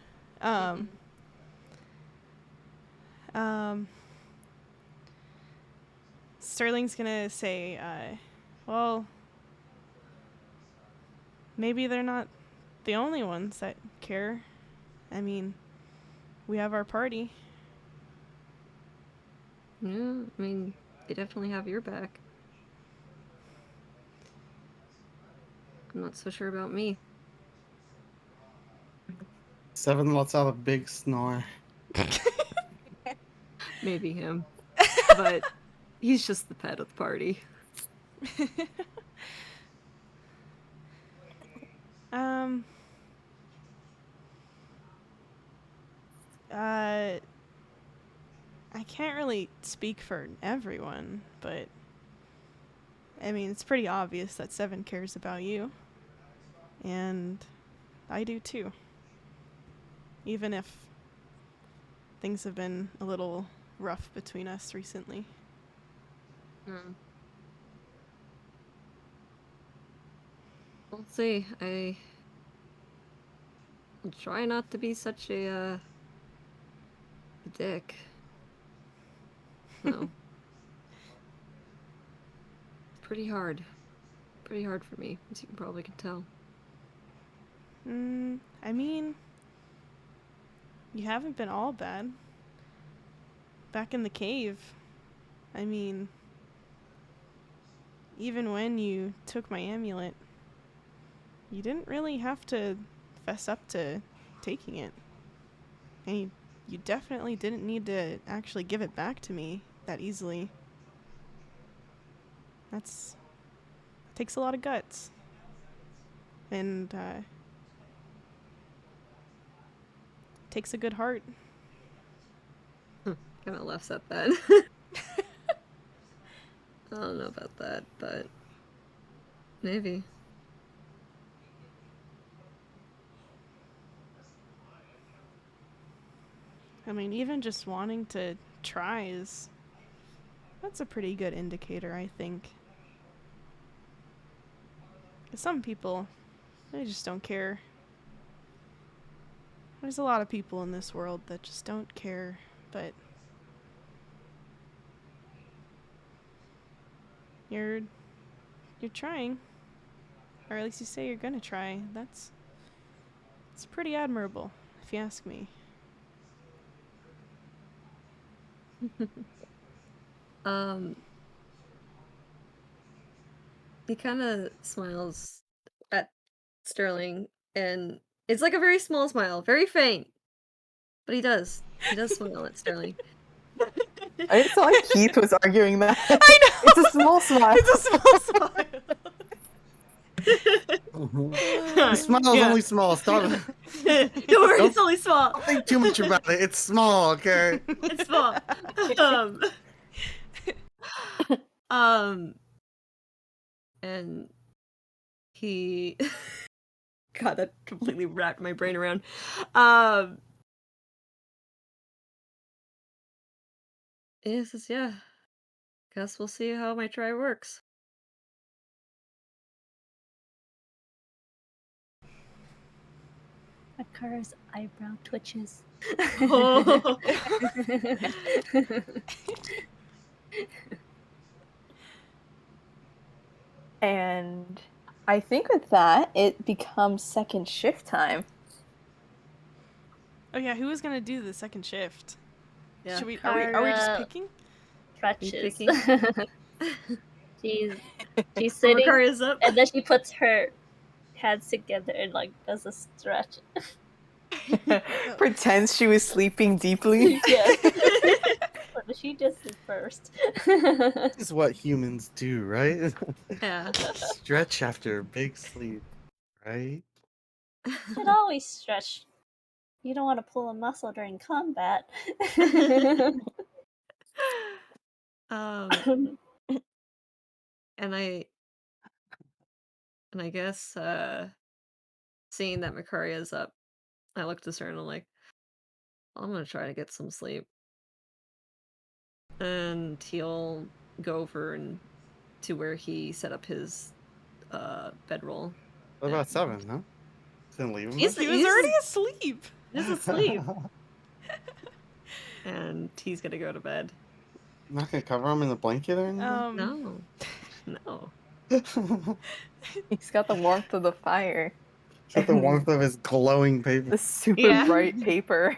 Sterling's gonna say, well, maybe they're not the only ones that care. I mean, we have our party. Yeah, I mean, they definitely have your back. I'm not so sure about me. Seven lets out a big snore. Maybe him. But he's just the pet of the party. I can't really speak for everyone, but I mean, it's pretty obvious that Seven cares about you. And I do too. Even if things have been a little rough between us recently. We'll see. I'll try not to be such a dick. No. It's pretty hard. Pretty hard for me, as you probably can tell. I mean, you haven't been all bad. Back in the cave, I mean, even when you took my amulet, you didn't really have to fess up to taking it. And you definitely didn't need to actually give it back to me that easily. Takes a lot of guts. And takes a good heart. Kind of laughs at that. I don't know about that, but maybe. I mean, even just wanting to try that's a pretty good indicator, I think. 'Cause some people, they just don't care. There's a lot of people in this world that just don't care, but you're trying, or at least you say you're gonna try. It's pretty admirable, if you ask me. He kind of smiles at Sterling, and it's like a very small smile, very faint, but he does smile at Sterling. I just felt like Keith was arguing that. I know! It's a small smile. It's a small smile. The smile is Yeah. only small. Stop. Don't worry, it's only small. Don't think too much about it. It's small, okay? It's small. And he God, that completely wrapped my brain around. Yeah. Guess we'll see how my try works. Akara's eyebrow twitches. Oh. And I think with that, it becomes second shift time. Oh yeah, who was gonna do the second shift? Yeah. Should we? Are we just Kara picking? stretches. picking? she's sitting, Makari's up. and then she puts her hands together and like does a stretch. Pretends she was sleeping deeply. Yes. But she does it first. This is what humans do, right? Yeah. Stretch after a big sleep, right? Should always stretch. You don't want to pull a muscle during combat. And I guess seeing that Makaria is up, I look to her and I'm like, I'm gonna try to get some sleep. And he'll go over and to where he set up his bedroll. What about 7, huh? Didn't leave him He's- there? He was already asleep. He's asleep. And he's gonna go to bed. I'm not gonna cover him in a blanket or anything? No. No. He's got the warmth of the fire. Got the warmth of his glowing paper. The super Yeah. bright paper.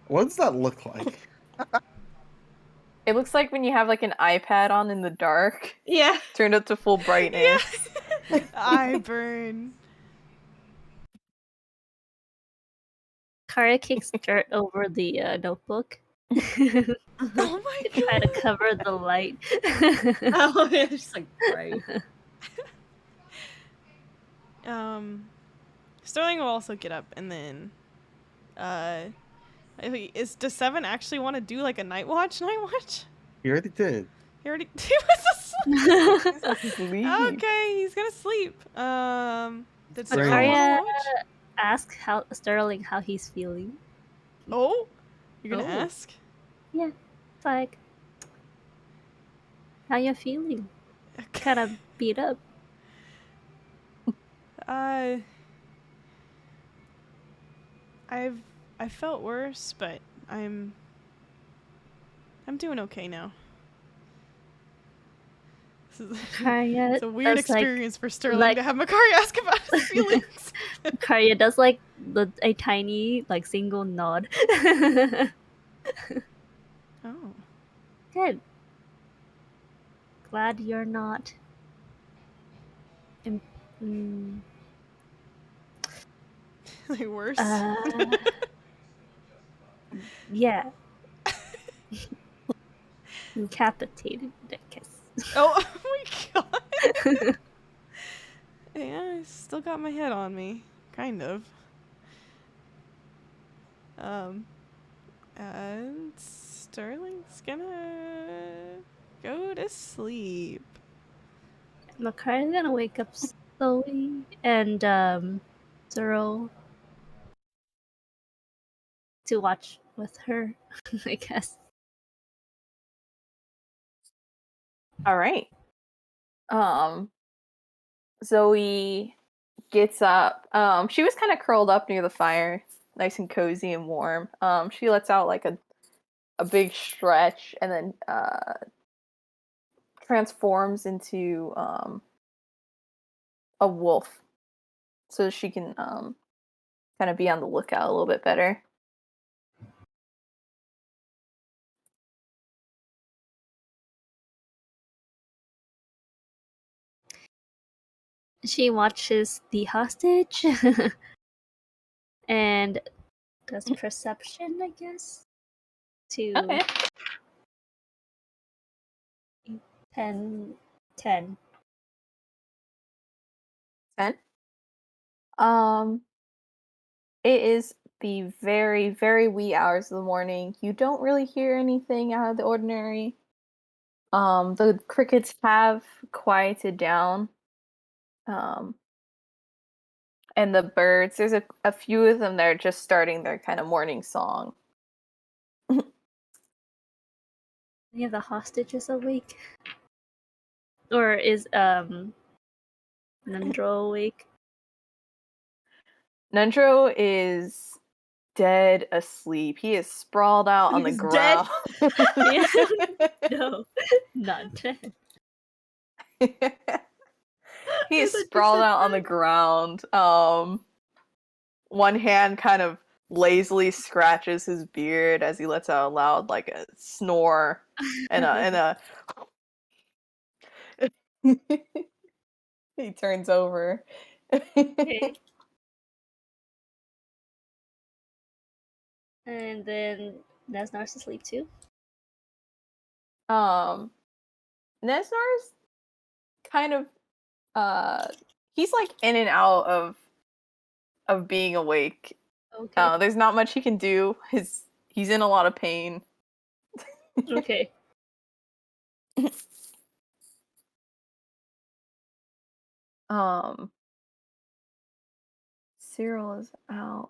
What does that look like? It looks like when you have like an iPad on in the dark, Yeah. turned up to full brightness. I burn. Kara kicks dirt over the notebook. Oh my to try to god. cover the light. Oh, yeah, just like bright. Sterling will also get up and then does 7 actually want to do like a night watch? You already did. He was asleep. Sleep. Okay, he's gonna sleep. Did Brain Sterling Arya wanna watch? ask Sterling how he's feeling. Oh, you're gonna Oh. ask? Yeah, it's like, how you feeling? Kind of beat up. I felt worse, but I'm doing okay now. This is Karya it's a weird does, like- experience for Sterling like- to have Makari ask about his feelings. Karya does like a tiny like single nod. Oh. Good. Glad you're not. Like worse. Yeah. Incapacitated, I guess. Oh my god. Yeah, I still got my head on me. Kind of. And Sterling's gonna go to sleep. Makari's gonna wake up slowly and Zoro to watch with her, I guess. All right. Zoe gets up. She was kind of curled up near the fire, nice and cozy and warm. She lets out like a big stretch and then transforms into a wolf, so she can kind of be on the lookout a little bit better. She watches the hostage and does perception, I guess, to Okay. 10. 10. Um, it is the very, very wee hours of the morning. You don't really hear anything out of the ordinary. The crickets have quieted down. Um, and the birds, there's a few of them that are just starting their kind of morning song. Any of the hostages awake? Or is Nundro awake? Nundro is dead asleep. He is sprawled out on the He's dead? ground. No, not dead. He is I thought you sprawled said out on the dead. ground. One hand kind of lazily scratches his beard as he lets out a loud like a snore and a he turns over. Okay. And then Nesnar's asleep too. Nesnar's kind of he's like in and out of being awake. Okay. There's not much he can do. He's in a lot of pain. Okay. Um Cyril is out.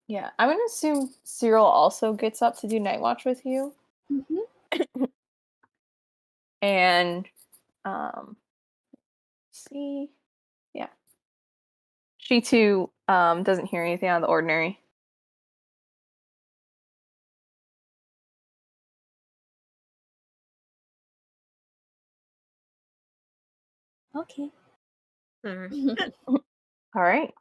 Yeah, I'm gonna assume Cyril also gets up to do night watch with you. Mm-hmm. And see, yeah, she too doesn't hear anything out of the ordinary. Okay. Alright. All right.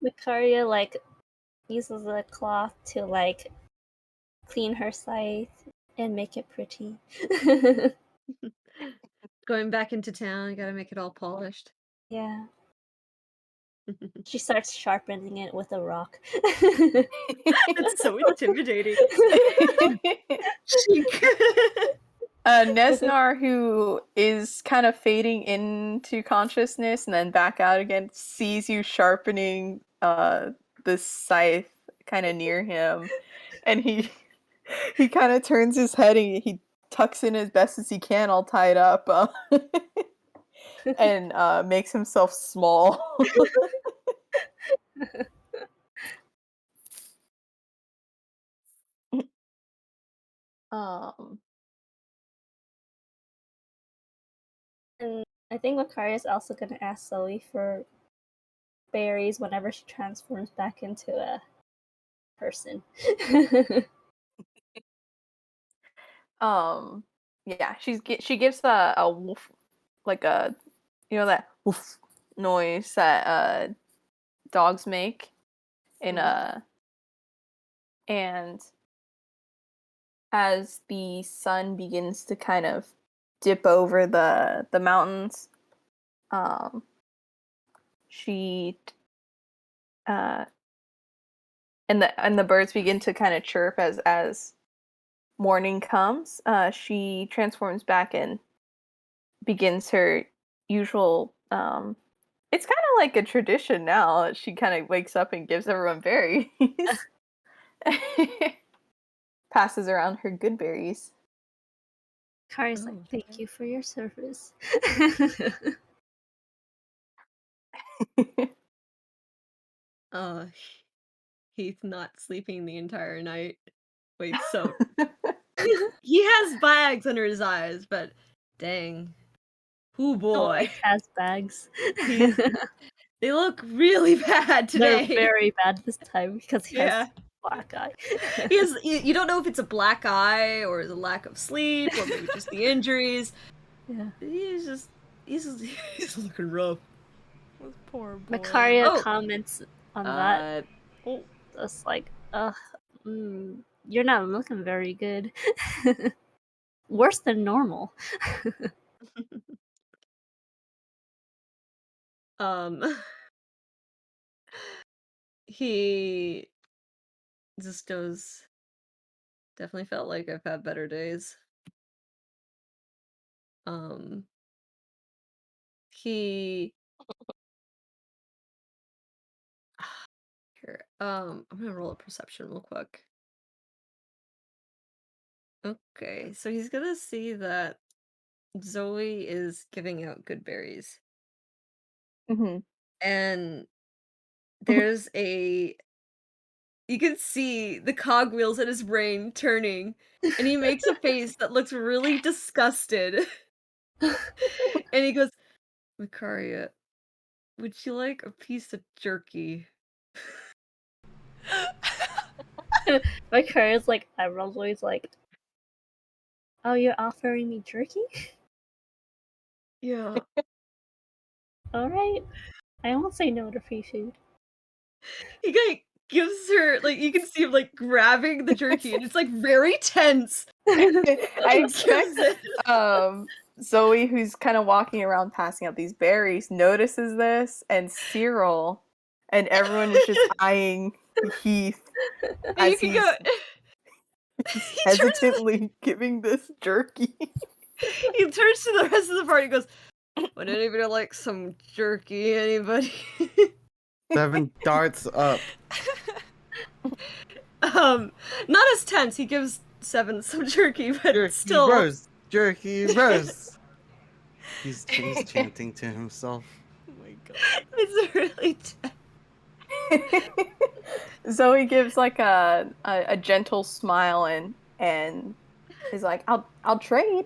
Macaria like uses a cloth to like clean her scythe and make it pretty. Going back into town, you gotta make it all polished. Yeah. She starts sharpening it with a rock. It's so intimidating. Chic. Nesnar, who is kind of fading into consciousness and then back out again, sees you sharpening the scythe kind of near him, and he kind of turns his head and he tucks in as best as he can, all tied up, and makes himself small. um, And I think Macaria is also gonna ask Zoe for berries whenever she transforms back into a person. yeah, she gives a woof, like a that woof noise that dogs make in a and as the sun begins to kind of dip over the mountains, um she and the birds begin to kind of chirp as morning comes. She transforms back and begins her usual it's kind of like a tradition now that she kind of wakes up and gives everyone berries. Passes around her good berries. Macaria's like, Oh, thank you for your service. uh, Heath not sleeping the entire night. Wait, so he has bags under his eyes, but dang. Ooh boy. Always has bags. He's they look really bad They're today. very bad this time because he Yeah. has black eye. He has you don't know if it's a black eye or the lack of sleep or maybe just the injuries. Yeah. He's he's looking rough. This poor boy. Macaria Oh. comments on that. Oh, Just like, you're not looking very good. Worse than normal. um he just goes, definitely felt like I've had better days. he here, I'm gonna roll a perception real quick. Okay, so he's gonna see that Zoe is giving out good berries, Hmm. and there's a you can see the cogwheels in his brain turning, and he makes a face that looks really disgusted. And he goes, Makaria, would you like a piece of jerky? My car is like, everyone's always like, oh, you're offering me jerky? Yeah. Alright. I won't say no to free food. He like gives her like you can see him like grabbing the jerky and it's like very tense. I He expect gives it. Zoe, who's kind of walking around passing out these berries, notices this, and Cyril, and everyone is just eyeing Heath And you as can he's go he turns to hesitantly giving this jerky. he turns to the rest of the party and goes, would anybody like some jerky? Anybody? 7 darts up. Not as tense. He gives 7 some jerky, but Jerky still. roast. Jerky roast. He's chanting to himself. Oh my god. It's really tense. Zoe gives like a gentle smile and is like, I'll trade.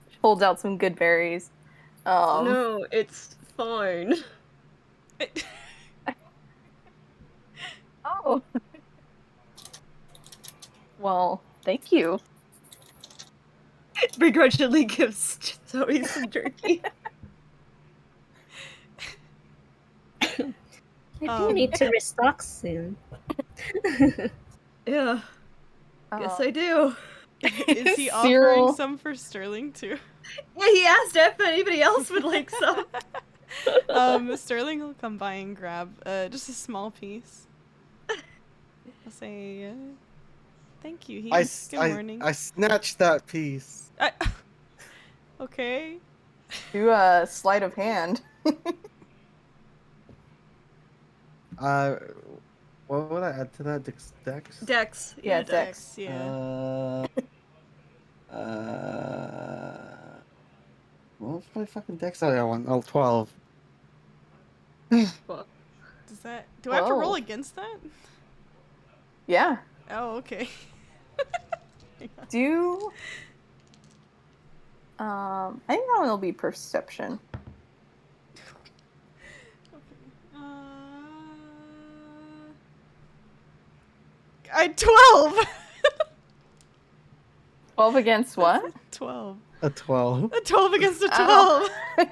She holds out some good berries. No, it's fine. Oh. Well, thank you. Begrudgingly gives Zoe some jerky. I do need to restock soon. Yeah, guess Oh. I do. Is he offering Cyril. some for Sterling too? Yeah, he asked if anybody else would like some. Sterling will come by and grab just a small piece. I'll say, thank you, Heath. Good morning. I snatched that piece. Okay. Do a sleight of hand. What would I add to that? Dex? Dex. Yeah, Dex. Dex. Yeah. What was my fucking Dex? Oh, yeah, 12. Fuck. Does that? Do I have to roll Whoa. against that? Yeah. Oh, okay. Do I think that one will be perception. I 12. 12 against what? 12. A 12. A 12 against a 12. Ow.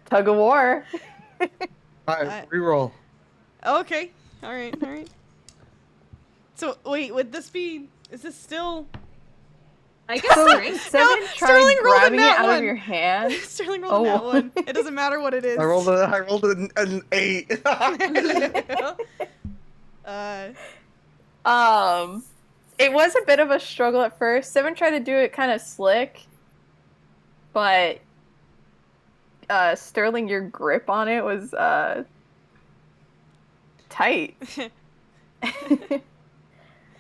Tug of war. Alright, reroll. Okay. All right. All right. So wait, would this be? Is this still? I guess strength. Seven No, tried Sterling rolled a grabbing it nat out one. of your hand. Sterling rolled that Oh. one. It doesn't matter what it is. I rolled an 8. It was a bit of a struggle at first. Seven tried to do it kind of slick, but Sterling, your grip on it was tight.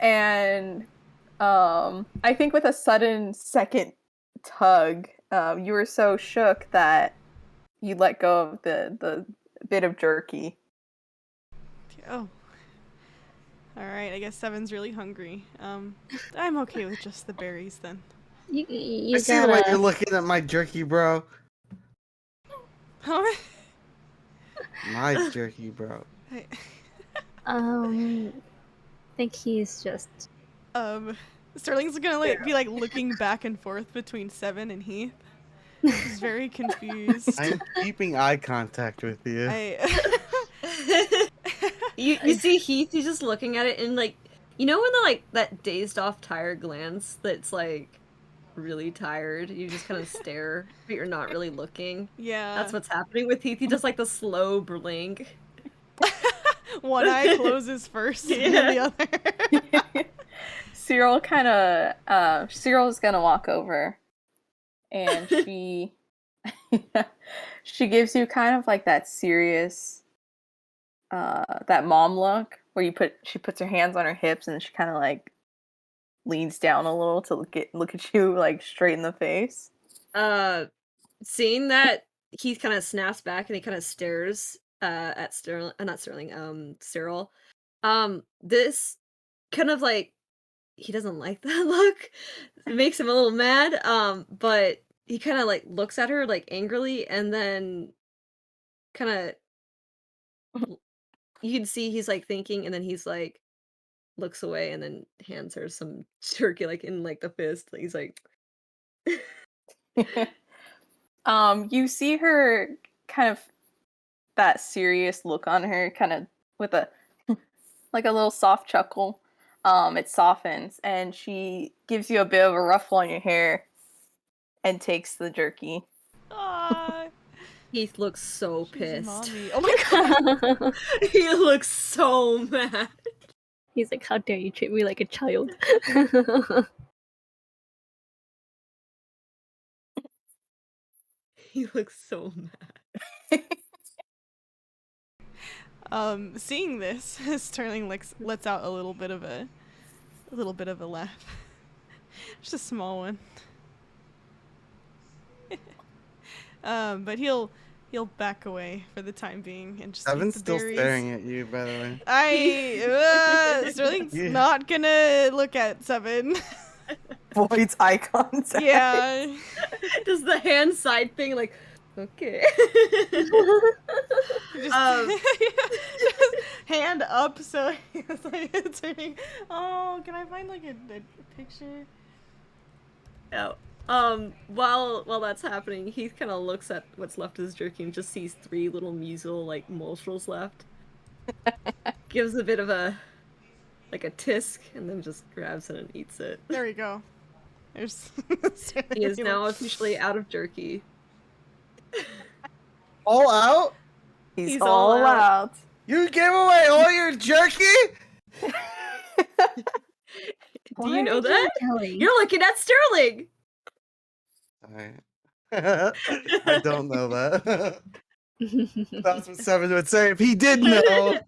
And I think with a sudden second tug, you were so shook that you let go of the bit of jerky. Oh. All right. I guess Seven's really hungry. I'm okay with just the berries then. You I see the way you're gotta. looking at my jerky, bro. Huh? My jerky, bro. I think he's just. Sterling's gonna be like looking back and forth between Seven and Heath. He's very confused. I'm keeping eye contact with you. You see Heath, he's just looking at it and like, you know when the like that dazed off tired glance that's like really tired, you just kind of stare but you're not really looking. Yeah. That's what's happening with Heath. He does like the slow blink. One eye closes first and then the other. Cyril's gonna walk over, and she She gives you kind of like that serious, that mom look where she puts her hands on her hips and she kind of like leans down a little to look at you like straight in the face. Seeing that, he kind of snaps back and he kind of stares at Sterling, not Sterling, Cyril. This kind of like, he doesn't like that look. It makes him a little mad. But he kind of like looks at her like angrily, and then kind of you can see he's like thinking, and then he's like looks away, and then hands her some jerky like in like the fist. Like, he's like, You see her kind of that serious look on her, kind of with a like a little soft chuckle. It softens, and she gives you a bit of a ruffle on your hair, and takes the jerky. Aw, Heath looks so she's pissed. mommy. Oh my god. He looks so mad. He's like, how dare you treat me like a child? He looks so mad. Seeing this, Sterling lets out a little bit of a laugh. Just a small one. But he'll back away for the time being and just eat Seven's the still berries. staring at you, by the way. Sterling's not gonna look at Seven. Void's eye contact. Yeah. Does the hand side thing like, okay. Just hand up, so it's like turning. Oh, can I find like a picture? Yeah. While that's happening, he kind of looks at what's left of his jerky and just sees 3 little musil like morsels left. Gives a bit of a like a tisk, and then just grabs it and eats it. There we go. There's. He is now officially out of jerky. All out? He's all out. You gave away all your jerky? Do you know that? You're looking at Sterling! I don't know that. That's what Seven would say if he did know.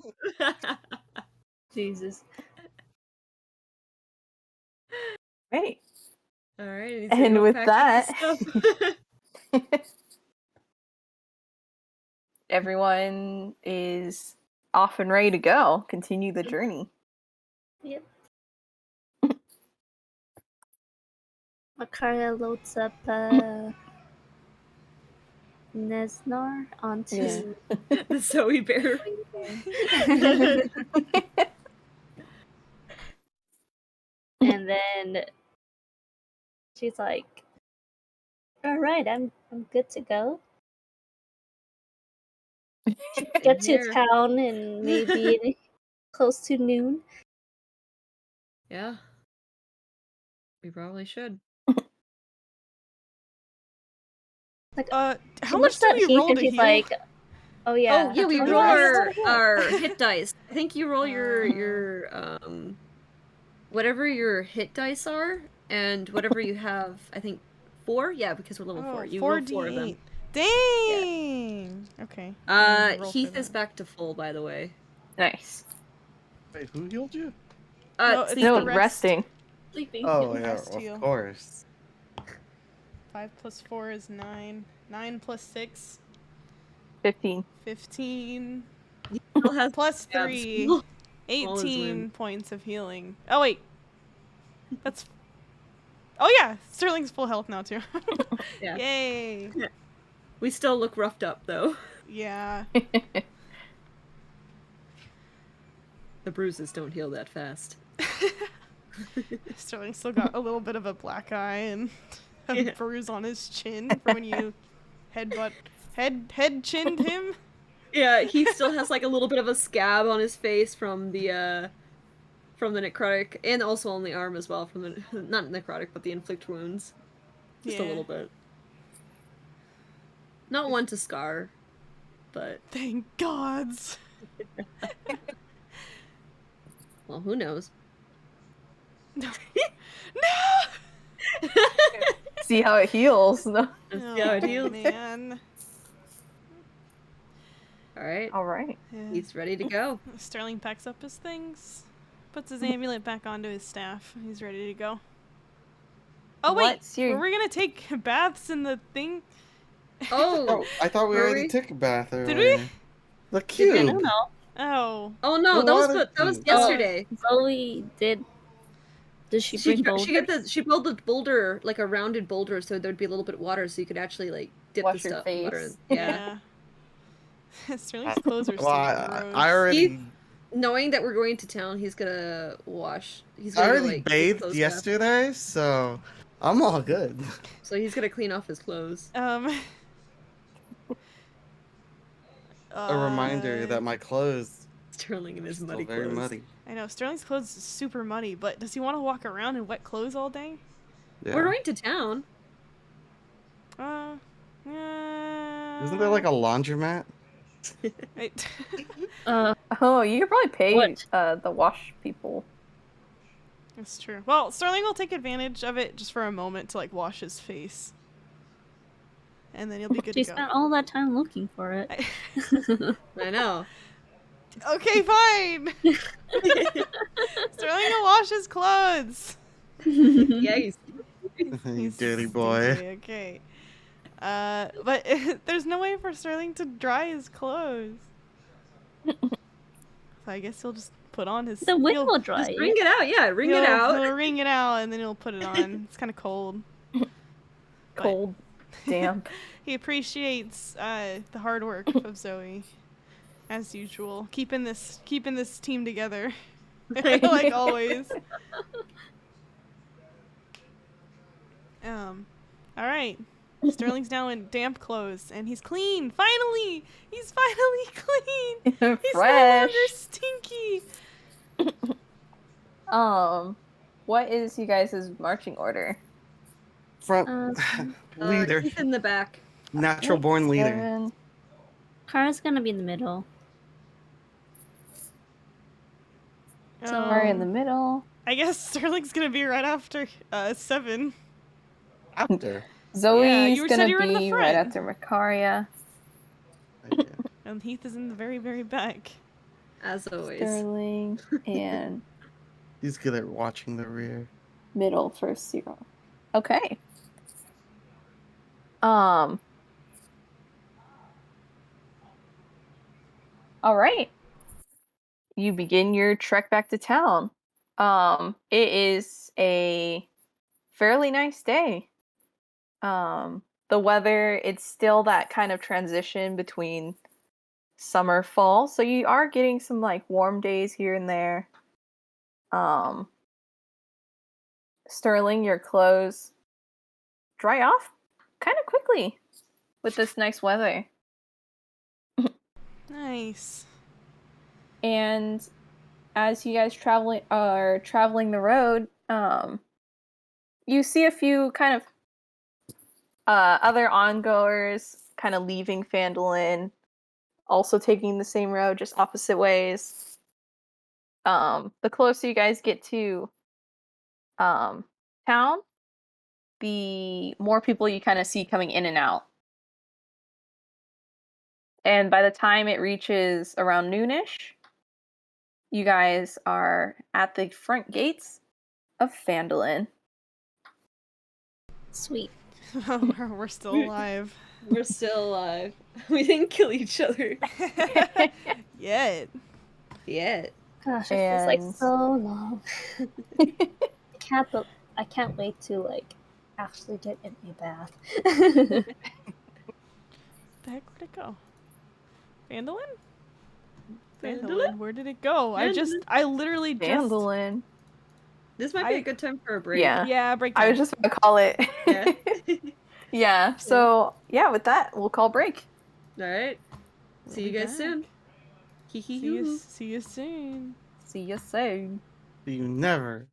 Jesus. Right. Alright. And with that, everyone is off and ready to go. Continue the journey. Yep. Makaria loads up Nesnar onto the Zoe bear. And then she's like, all right, I'm good to go. Get to town in maybe close to noon. Yeah. We probably should. Like, how much do we roll to heal? Like, oh yeah. Oh yeah, we roll our hit dice. I think you roll your whatever your hit dice are, and whatever you have. I think 4. Yeah, because we're level 4. You roll 4 of them. Dang. Yeah. Okay. Heath is back to full, by the way. Nice. Wait, who healed you? No, resting. Sleeping. Oh yeah, Rest heal. of course. 5 plus 4 is 9. 9 plus 6. 15. 15. Has plus 3. 18 points of healing. Oh wait. That's. Oh yeah, Sterling's full health now too. Yeah. Yay. Yeah. We still look roughed up though. Yeah. The bruises don't heal that fast. Sterling still got a little bit of a black eye and a bruise on his chin from when you head chinned him. Yeah, he still has like a little bit of a scab on his face from the necrotic, and also on the arm as well from the not necrotic but the inflict wounds. Just a little bit. Not one to scar, but thank gods. Well, who knows? No. No. See how it heals. No. Let's see how it heals. Man. All right, All right. Yeah. he's ready to go. Sterling packs up his things, puts his amulet back onto his staff. He's ready to go. Oh wait, What's your- were we gonna take baths in the thing? Oh, Oh, I thought we Were already we? took a bath Did earlier. we? The I cube. don't know. Oh, oh no, The that was water that was cube. yesterday. Zoe did. Did she bring boulders? She built a boulder, like a rounded boulder, so there'd be a little bit of water, so you could actually like dip Wash the your stuff water face. in. Yeah. Sterling's clothes are Well, so I gross. already, Knowing that we're going to town, he's gonna wash. He's I gonna go, already like, get his bathed clothes back. yesterday, so I'm all good. So he's gonna clean off his clothes. A reminder that my clothes Sterling in are his still muddy very clothes. muddy. I know Sterling's clothes is super muddy, but does he want to walk around in wet clothes all day? Yeah. We're going to town. Isn't there like a laundromat? Right. Oh, you could probably pay What? the wash people. That's true. Well, Sterling will take advantage of it just for a moment to like wash his face, and then he'll be good She to go. spent all that time looking for it. I know. Okay, fine. Sterling will wash his clothes. Yeah, he's You He's dirty boy. stinky, okay. But there's no way for Sterling to dry his clothes. So I guess he'll just put on his. The wind he'll- will dry just wring it. it out. Yeah, wring it he'll- out. He'll wring it out and then he'll put it on. It's kind of cold. Cold, damp. He appreciates the hard work of Zoe, as usual, keeping this team together, like always. All right. Sterling's now in damp clothes, and he's clean. Finally, he's finally clean. He's no Fresh. longer stinky. What is you guys' marching order? Front leader. He's in the back. Natural born leader. 7. Kara's gonna be in the middle. So Are in the middle. I guess Sterling's gonna be right after 7. After. Zoe's you said gonna you were in the be right front. after Makaria. And Heath is in the very, very back. As always. Sterling and He's good at watching the rear. middle for 0. Okay. All right. You begin your trek back to town. It is a fairly nice day. The weather, it's still that kind of transition between summer, fall, so you are getting some like warm days here and there. Sterling, your clothes dry off kind of quickly with this nice weather. Nice. And as you guys are traveling the road, you see a few kind of other ongoers kind of leaving Phandalin, also taking the same road, just opposite ways. The closer you guys get to town, the more people you kind of see coming in and out. And by the time it reaches around noonish, you guys are at the front gates of Phandalin. sweet. We're still alive. We're still alive. We didn't kill each other Yet. yet. Gosh, it feels like And- so long. I can't wait to like actually get in a bath. The heck, where'd it go? Phandalin? Phandalin, where did it go? I literally just. Phandalin. This might be a good time for a break. Yeah. Yeah, break I time. was just gonna call it. Yeah. Yeah. So yeah, with that, we'll call break. Alright. We'll See you be guys back. soon. Hee hee See you, hoo. see you soon. See you soon. You never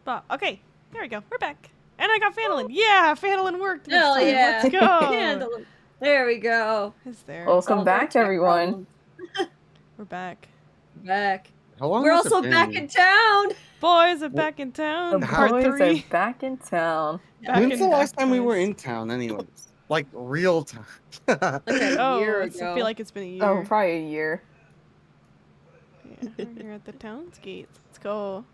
But okay, there we go. We're back. And I got Fanelin. Yeah, Fanelin worked. This Hell time. yeah. Let's go. Handle it. There we go. Is there? Welcome Solved our back, tech everyone. problem. We're back. Back. How long We're has it also back been? in town. Boys are back in town. The Part boys 3. are back in town. Back When's in the last time we were Baptist. in town, anyways? Like real time. Like a Oh, year I ago. feel like it's been a year. Oh, probably a year. Yeah, we're here at the town's gates. Let's go.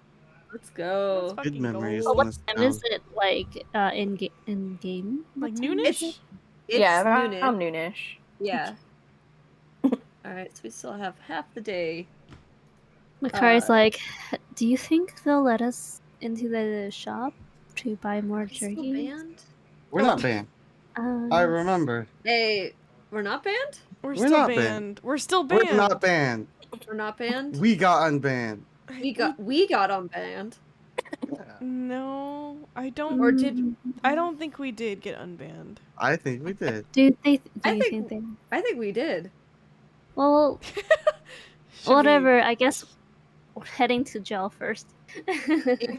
Let's go. Let's Good fucking memories. go. Well, what this time town. is it? Like in game? Like What time noonish? is it? It's Yeah, noonish. around noonish. Yeah. Alright, so we still have half the day. Makari's like, do you think they'll let us into the shop to buy more Are we still jerky? banned? We're not banned. I remember. Hey, we're not banned? We're We're still not banned. banned. We're still banned. We're not banned. We're not banned? We got unbanned. We got unbanned. Yeah. No, I don't. Or did- I don't think we did get unbanned. I think we did. Do they? Do I you think- think they? I think we did. Well, Should whatever. I guess we're heading to jail first.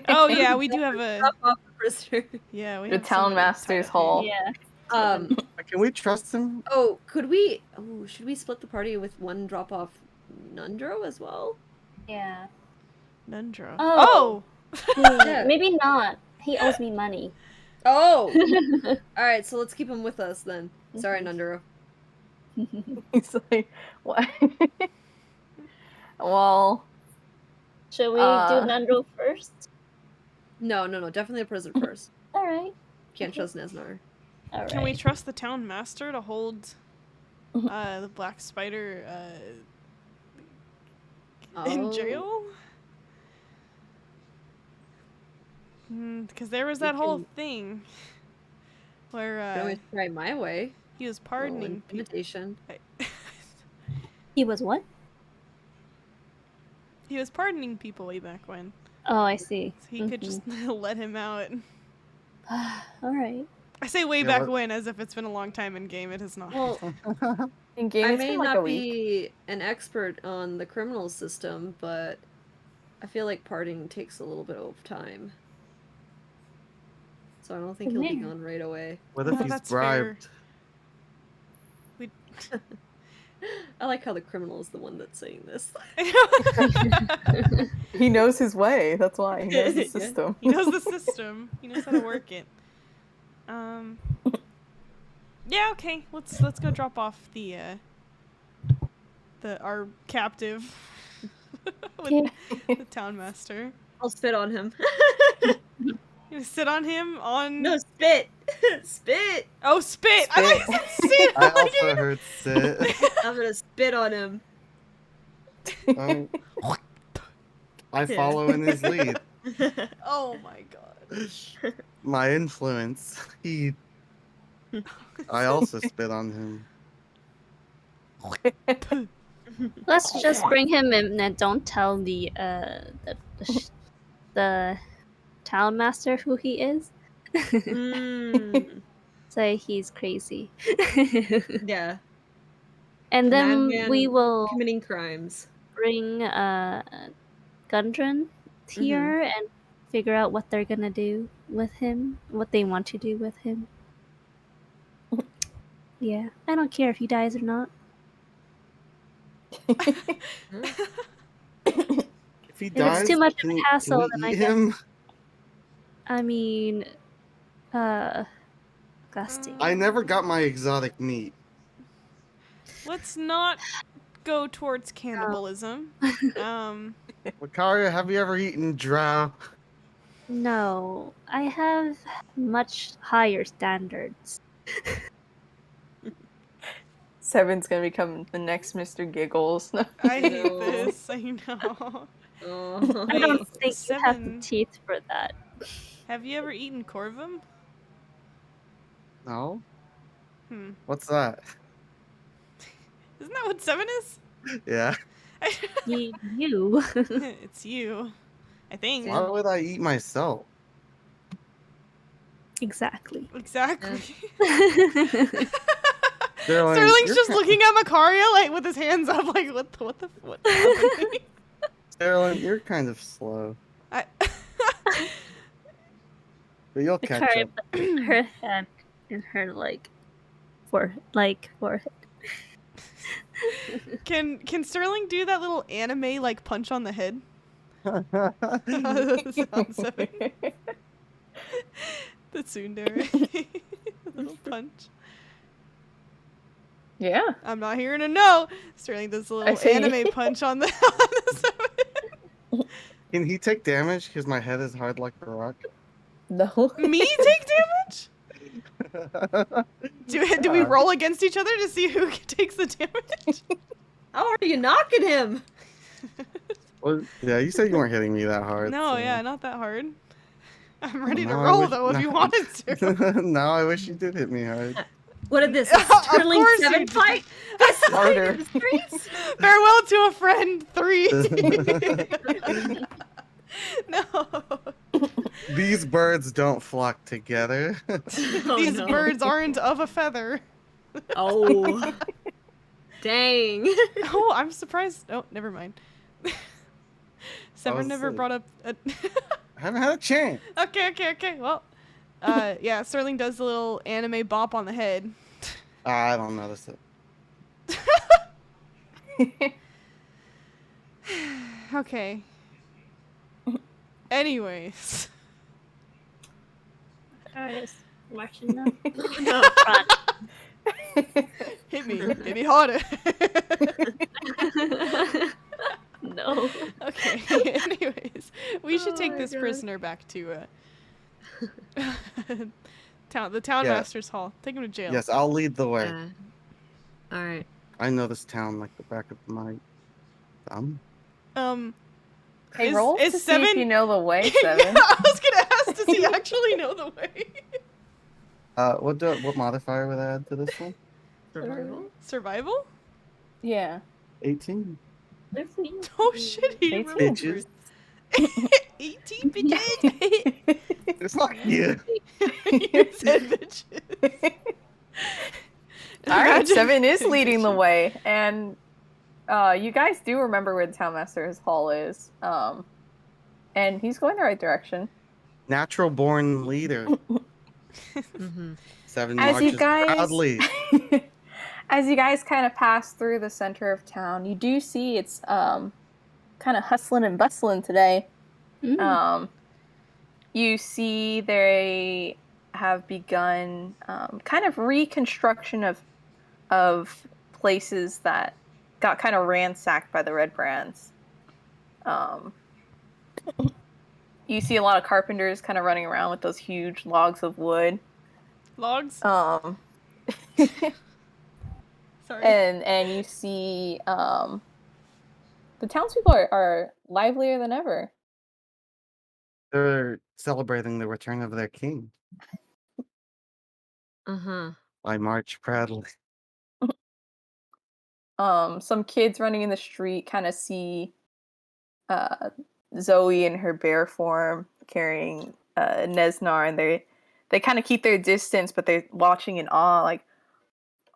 Oh yeah, we do have a. Drop off the prisoner. Yeah, we The have town somebody master's tied up hall. Yeah. Can we trust him? Oh, could we? Oh, should we split the party with one drop off Nundro as well? Yeah. here. Nundra. Oh. Yeah. Maybe not. He owes me money. Oh! Alright, so let's keep him with us then. Sorry, Nundro. He's like, what? Well, Should we Uh. do Nandro first? No, definitely a prisoner first. All right. Can't trust Nesnar. All right. Can we trust the town master to hold the black spider in Oh. jail? Because there was that We whole can- thing Can where always try my way. he was Roll pardoning people. intimidation. He was what? He was pardoning people way back when. Oh, I see. So he could just let him out. All right. I say way Yeah, back what- when as if it's been a long time in game. It has not. Well, in game, I it's may been like a not week. be an expert on the criminal system, but I feel like parting takes a little bit of time. So I don't think he'll be Fair. gone right away. What if Oh, he's that's fair. bribed? We... I like how the criminal is the one that's saying this. He knows his way. That's why he knows the Yeah. system. He knows the system. He knows how to work it. Yeah. Okay. Let's go drop off the our captive with the town master. I'll spit on him. You gonna sit on him on? No, spit! Spit! Oh, spit! I thought you said sit. I I'm like, also heard sit. I'm gonna spit on him. Um, I follow in his lead. oh my god. My influence. I also spit on him. Let's just bring him in and don't tell the town master who he is. Mm. Say he's crazy. Yeah. And then Madman we will committing crimes. bring Gundren here and figure out what they're gonna do with him, what they want to do with him. Yeah, I don't care if he dies or not. If he If dies, it's too much of can a we- hassle, can then we I eat guess. him? I mean, disgusting. I never got my exotic meat. Let's not go towards cannibalism. Makaria, have you ever eaten drow? No, I have much higher standards. Seven's gonna become the next Mr. Giggles. I hate No. this. I know. Oh. I don't Wait, think you have the Seven. teeth for that. Have you ever eaten corvum? No? Hmm. What's that? Isn't that what 7 is? Yeah. You. It's you. I think. Why would I eat myself? Exactly. Exactly. Sterling, Sterling's you're just ki- looking at Macaria like with his hands up, like what's happening? Sterling, you're kind of slow. I But you'll catch Akari up. put her hand in her forehead. Can Sterling do that little anime like punch on the head? That sounds seven. The tsundere. Little punch. Yeah. I'm not hearing a no. Sterling does a little see. anime punch on the, on the seven. Can he take damage? Because my head is hard like a rock. No. Me take damage? Do we roll against each other to see who takes the damage? How are you knocking him? Well, yeah, you said you weren't hitting me that hard. No, so. yeah, not that hard. I'm ready to Now I roll wish- though if you wanted to. Now I wish you did hit me hard. What did this Of Sterling course 7 you did. fight? Harder. The streets? Farewell to a friend 3. No. These birds don't flock together. Oh, These no. birds aren't of a feather. Oh. Dang. Oh, I'm surprised. Oh, never mind. Sever was never like- brought up a I haven't had a chance. Okay. Well, yeah, Sterling does a little anime bop on the head. I don't notice it. Okay. Anyways. Akari is marching now. No. Front. Hit me harder. No. Okay. Anyways, we should Oh take my this God. prisoner back to the town Yeah. master's hall. Take him to jail. Yes, I'll lead the way. All right. I know this town like the back of my thumb. Hey, Is- roll is to see if seven- you know the way, Yeah, Seven. I was gonna ask, does he actually know the way? What modifier would I add to this one? Survival. Survival? Yeah. 18. Oh shit, he 18. remembers. 18 bitches. It's like you. You said bitches. All right, Imagine- Seven is leading the way, and you guys do remember where the town master's hall is. And he's going the right direction. Natural born leader. Mm-hmm. Seven As marches you guys, proudly. as you guys kind of pass through the center of town, you do see it's kind of hustling and bustling today. Mm. You see they have begun kind of reconstruction of places that got kind of ransacked by the Red Brands. You see a lot of carpenters kind of running around with those huge logs of wood. Logs? Sorry. And you see the townspeople are livelier than ever. They're celebrating the return of their king. Uh-huh. I march proudly. Some kids running in the street kind of see Zoe in her bear form carrying Nesnar, and they kind of keep their distance, but they're watching in awe, like,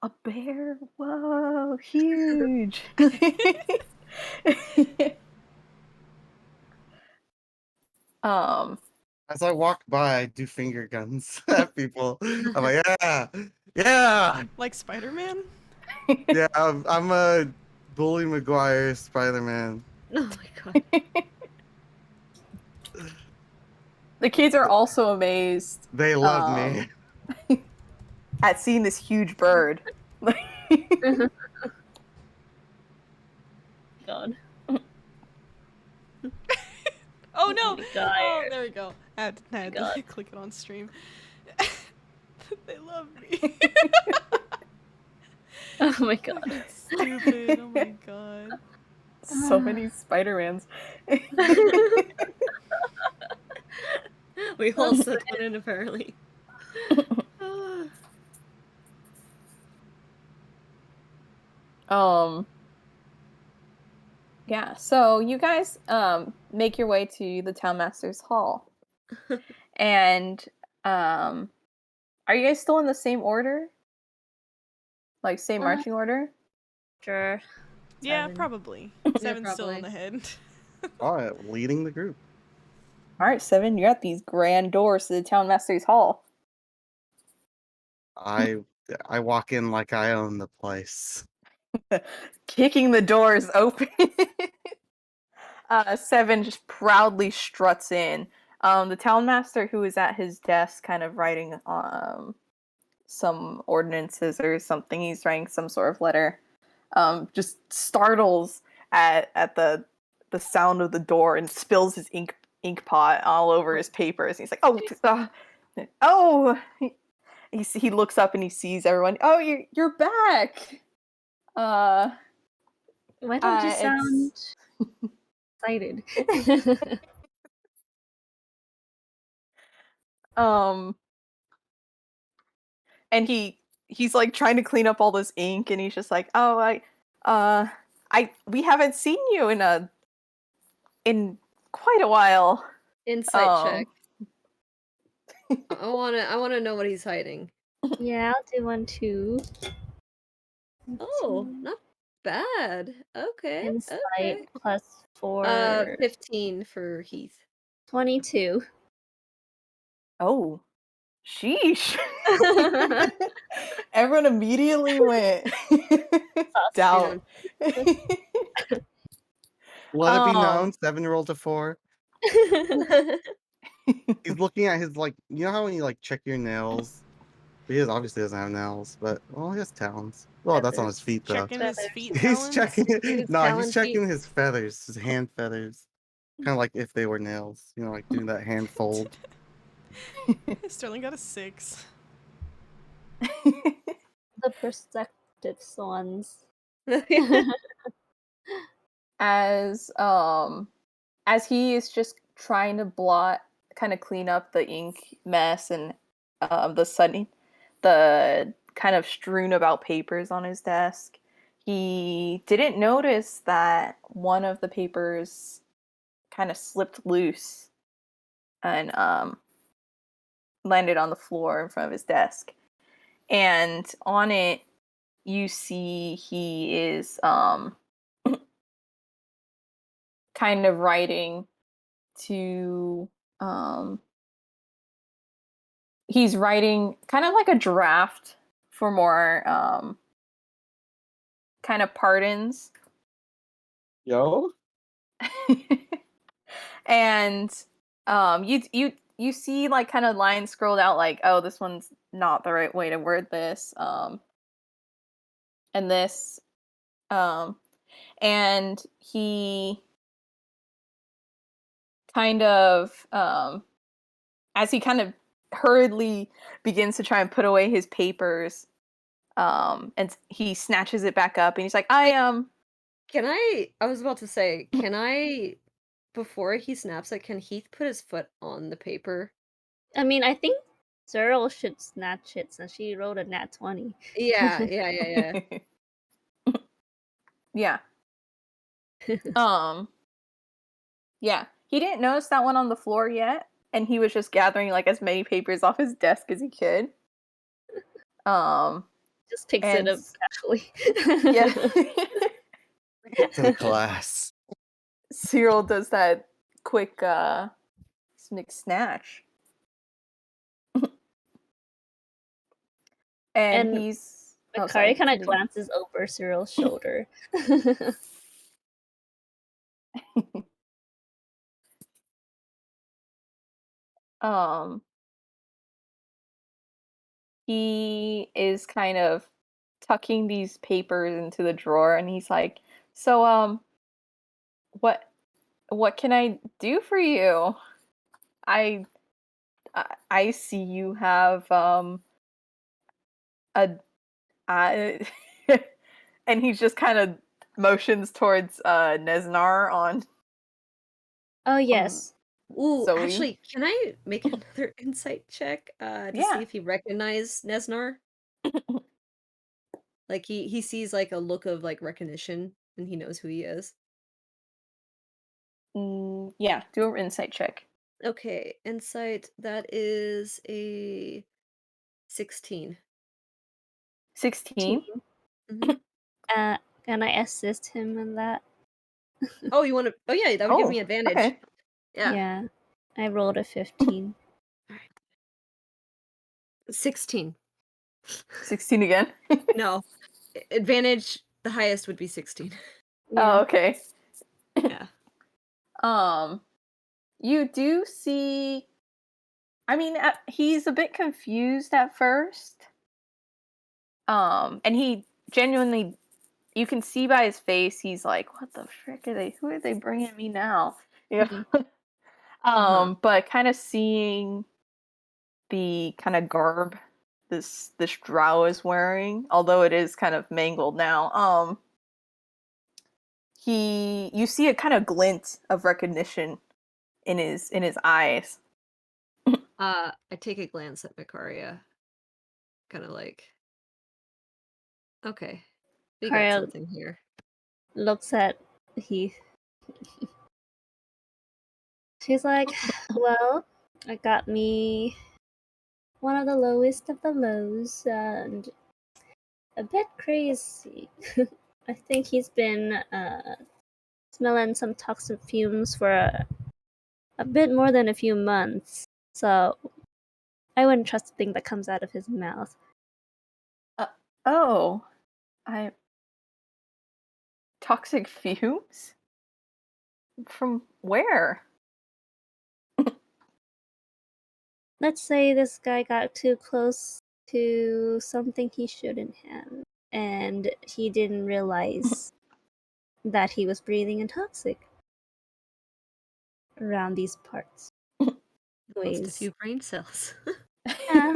a bear? Whoa, huge! As I walk by, I do finger guns at people. I'm like, yeah. Like Spider-Man? Yeah, I'm a Bully Maguire Spider-Man. Oh my god. The kids are also amazed They love me. at seeing this huge bird. God. Oh no! God. Oh, there we go. I had to God. click it on stream. They love me. Oh my god. Stupid. Oh my god. So many Spider-Mans. We all said one in apparently. Yeah, so you guys make your way to the town master's hall. And are you guys still in the same order? Like same marching order? Sure. Yeah, Seven. probably. Seven's still in the head. All right, leading the group. All right, Seven, you're at these grand doors to the town master's hall. I walk in like I own the place. Kicking the doors open. Seven just proudly struts in. The town master, who is at his desk, kind of writing some ordinances or something. He's writing some sort of letter. Just startles at the sound of the door and spills his ink pot all over his papers. He's like, "Oh, he looks up and he sees everyone. Oh, you're back. Why don't you It's sound excited? and he's like trying to clean up all this ink, and he's just like, "Oh, we haven't seen you in quite a while." Insight check. I wanna know what he's hiding. Yeah, I'll do one too. Oh, not bad. Okay. Insight Okay. plus 4. 15 for Heath. 22. Oh, sheesh. Everyone immediately went doubt. Let it be known, 7 rolled a 4. He's looking at his, like, you know how when you, like, check your nails? He obviously doesn't have nails, but, well, he has talons. Well, that's on his feet, though. Checking his feet He's talons. checking His No, he's talon checking feet. his feathers, his hand feathers. Kind of like if they were nails, you know, like doing that hand fold. Sterling got a 6. The perspective ones. As he is just trying to kind of clean up the ink mess and the kind of strewn about papers on his desk, he didn't notice that one of the papers kind of slipped loose and landed on the floor in front of his desk. And on it, you see he is kind of writing to he's writing kind of like a draft for more kind of pardons. Yo? And you see like kind of lines scrolled out like, oh, this one's not the right way to word this, and this, and he kind of as he kind of hurriedly begins to try and put away his papers, and he snatches it back up and he's like, I was about to say, can I, before he snaps it, can Heath put his foot on the paper? I mean, I think Cyril should snatch it since she rolled a nat 20. Yeah. yeah. Yeah. He didn't notice that one on the floor yet, and he was just gathering like as many papers off his desk as he could. Just picks it up casually. Yeah. To the class. Cyril does that quick snatch. and he's Makari kind of glances over Cyril's shoulder. He is kind of tucking these papers into the drawer, and he's like, so what can I do for you? I see you have and he just kind of motions towards Nesnar on. Oh yes. Ooh, Zoe. actually, can I make another insight check to see if he recognized Nesnar? Like he sees like a look of like recognition and he knows who he is. Yeah, do an insight check. Okay, insight, that is a 16. 16? Mhm. Can I assist him in that? Oh, you want to? Oh yeah, that would give me advantage. Okay. Yeah. Yeah. I rolled a 15. 16. 16 again. No. Advantage, the highest would be 16. Oh, Yeah. okay. Yeah. You do see. I mean, he's a bit confused at first. And he genuinely, you can see by his face, he's like, "What the frick are they? Who are they bringing me now?" Yeah. But kind of seeing the kind of garb this drow is wearing, although it is kind of mangled now. You see a kind of glint of recognition in his eyes. I take a glance at Mikaria. Kind of like, okay, we got Karia something here. looks at Heath. She's like, well, I got me one of the lowest of the lows and a bit crazy. I think he's been smelling some toxic fumes for a bit more than a few months. So I wouldn't trust a thing that comes out of his mouth. Oh, toxic fumes? From where? Let's say this guy got too close to something he shouldn't have, and he didn't realize that he was breathing in toxic around these parts. Lost a Anyways, few brain cells. yeah.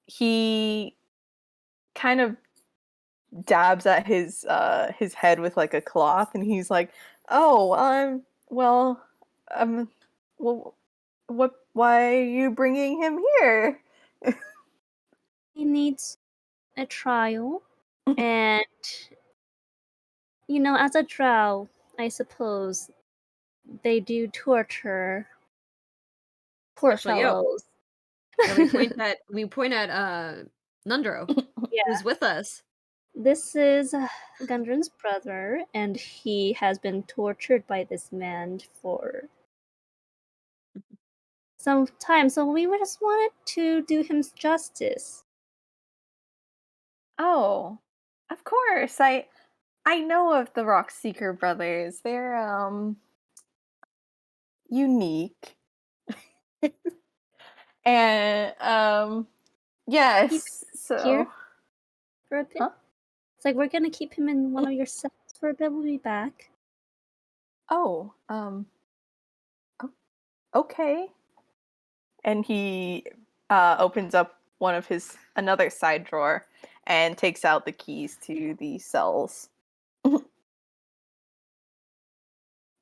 He kind of dabs at his head with like a cloth, and he's like, "Oh, well, well, why are you bringing him here?" He needs a trial, and as a drow, I suppose they do torture poor Actually, yo. fellows. Yeah, we point at Nundro, Yeah, who's with us. this is Gundren's brother, and he has been tortured by this man for some time. So we just wanted to do him justice. Oh, of course. I know of the Rockseeker brothers. They're unique. And Keep yes, here so for a bit. huh? It's like we're gonna keep him in one of your cells for a bit. We'll be back. Oh, okay. And he opens up one of another side drawer and takes out the keys to the cells.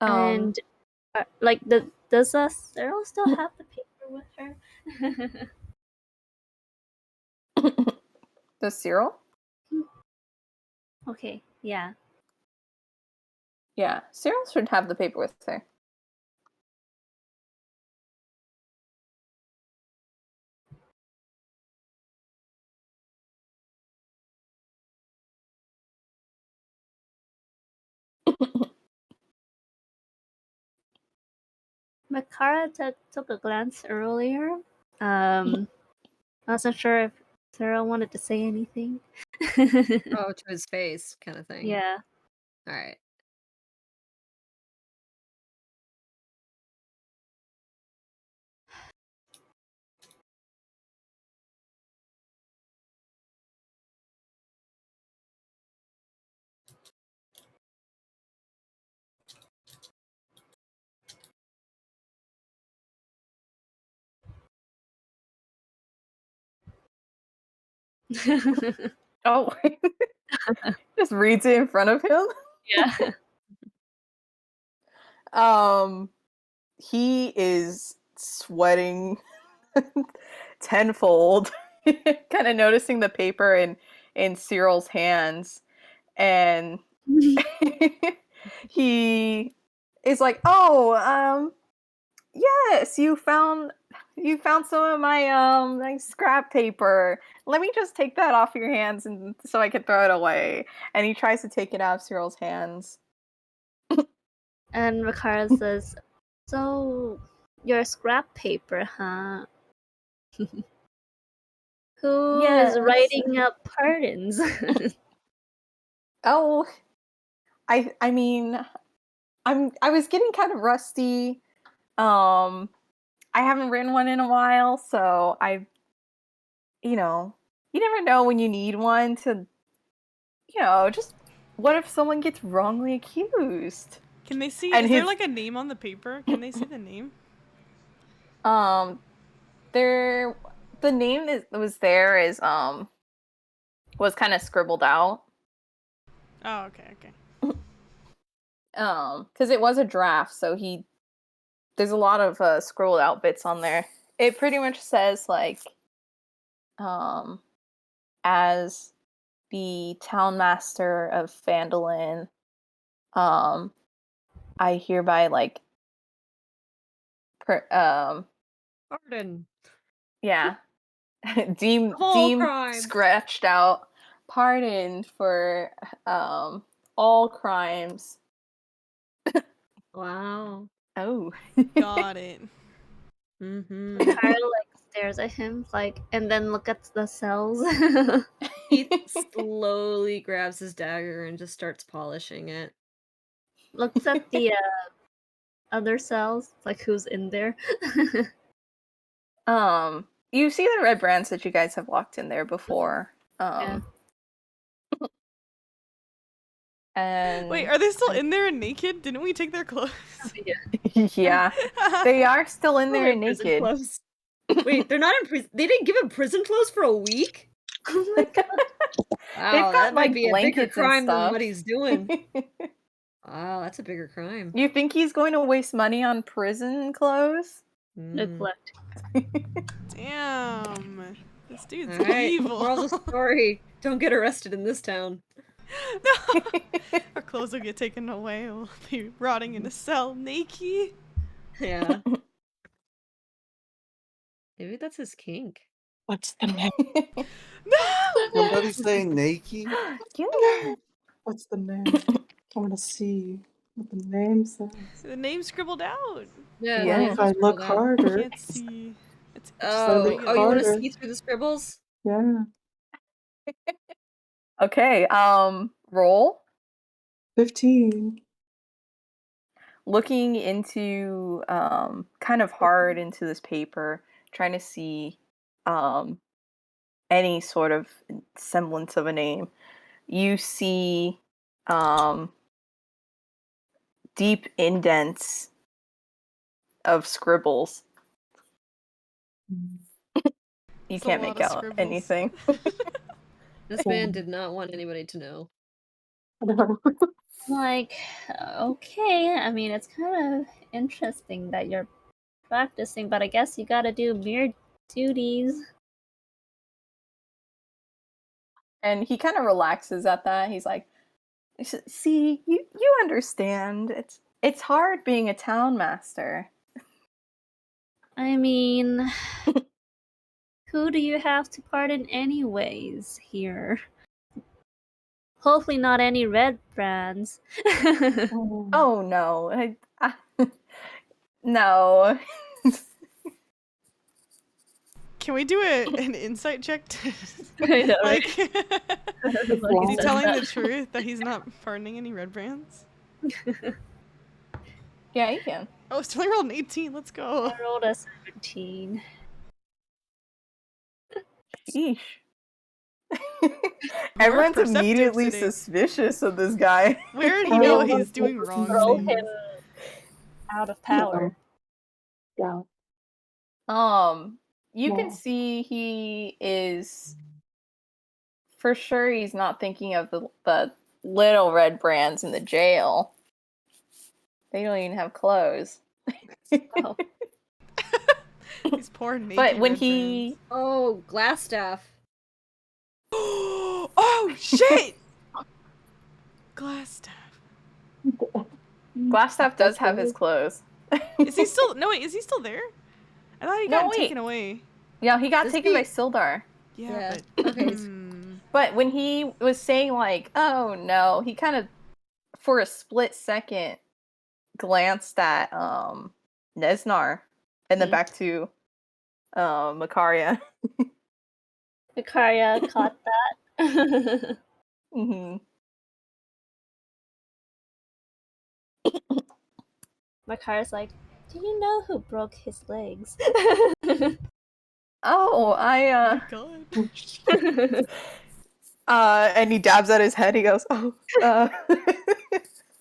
And does Sarah still have the paper with her? The Cyril? Okay, yeah. Yeah, Cyril should have the paper with her. Makara took a glance earlier. I wasn't sure if Sarah wanted to say anything. Oh, to his face, kind of thing. Yeah. All right. Oh, just reads it in front of him. Yeah. He is sweating tenfold, kind of noticing the paper in Cyril's hands, and he is like, "Oh, yes, you found some of my scrap paper. Let me just take that off your hands and so I can throw it away." And he tries to take it out of Cyril's hands. And Ricard says, "So, you're scrap paper, huh? Who is Yes. writing up pardons?" Oh, I mean, I was getting kind of rusty. I haven't written one in a while, so you never know when you need one to, just what if someone gets wrongly accused? Can they see? And Is there his- like a name on the paper? Can they see the name? The name was kind of scribbled out. Oh, okay, okay. Because it was a draft, so there's a lot of scrolled out bits on there. It pretty much says like, as the town master of Phandalin, I hereby like, Pardon. yeah, deem Whole crime. scratched out pardon for all crimes. Wow. Oh. Got it. Mm-hmm. Ricard like stares at him like, and then look at the cells. He slowly grabs his dagger and just starts polishing it. Looks at the other cells, like who's in there. You see the red brands that you guys have walked in there before. Yeah. And Wait, are they still in there and naked? Didn't we take their clothes? yeah, they are still in there Prison naked. clothes. Wait, they're not in prison. They didn't give him prison clothes for a week? Oh my god. Wow, They've got that might like be a bigger blankets and crime than stuff. what he's doing. Wow, that's a bigger crime. You think he's going to waste money on prison clothes? Neglect. Damn. This dude's Alright, evil. moral of the story. Don't get arrested in this town. No. Our clothes will get taken away. We'll be rotting in a cell naked. Yeah. Maybe that's his kink. What's the name? No! Somebody say naked? Yeah. What's the name? I want to see what the name says. The name's scribbled out. Yeah. Yeah. name's If I scrolled look out. harder, Can't see. It's Oh, look you want to harder. see through the scribbles? yeah, Okay, roll. 15. Looking into kind of hard into this paper, trying to see any sort of semblance of a name. You see deep indents of scribbles. You It's a can't lot make of out scribbles. anything. This man did not want anybody to know. Like, okay, I mean, it's kind of interesting that you're practicing, but I guess you gotta do mere duties. And he kind of relaxes at that. He's like, "See, you understand. It's hard being a town master." I mean, who do you have to pardon anyways here? Hopefully not any red brands. Oh no, no. Can we do an insight check? I know, right? Like, is Like he says telling that. the truth that he's not pardoning any red brands? Yeah, you can. Oh, still rolled an 18. Let's go. I rolled a 17. Sheesh. Everyone's perceptive immediately today. suspicious of this guy. Where did he know he's doing wrong Throw things? him out of power. Yeah. You can Yeah. see he is for sure he's not thinking of the little red brands in the jail. They don't even have clothes. Oh. These poor naked But when red he Oh, glass staff. brands. Oh shit! Glass staff. Glassstaff does have his clothes. Is he still? No wait, is he still there? I thought he No, got wait. taken away. Yeah, he got This taken by be- Sildar. Yeah, Yeah, but okay. But when he was saying like, "Oh no," he kind of, for a split second, glanced at Nesnar and then Mhm. back to Makaria. Makaria caught that. hmm Makaria's like, do you know who broke his legs? Oh, Oh my god. and he dabs at his head. He goes, "Oh,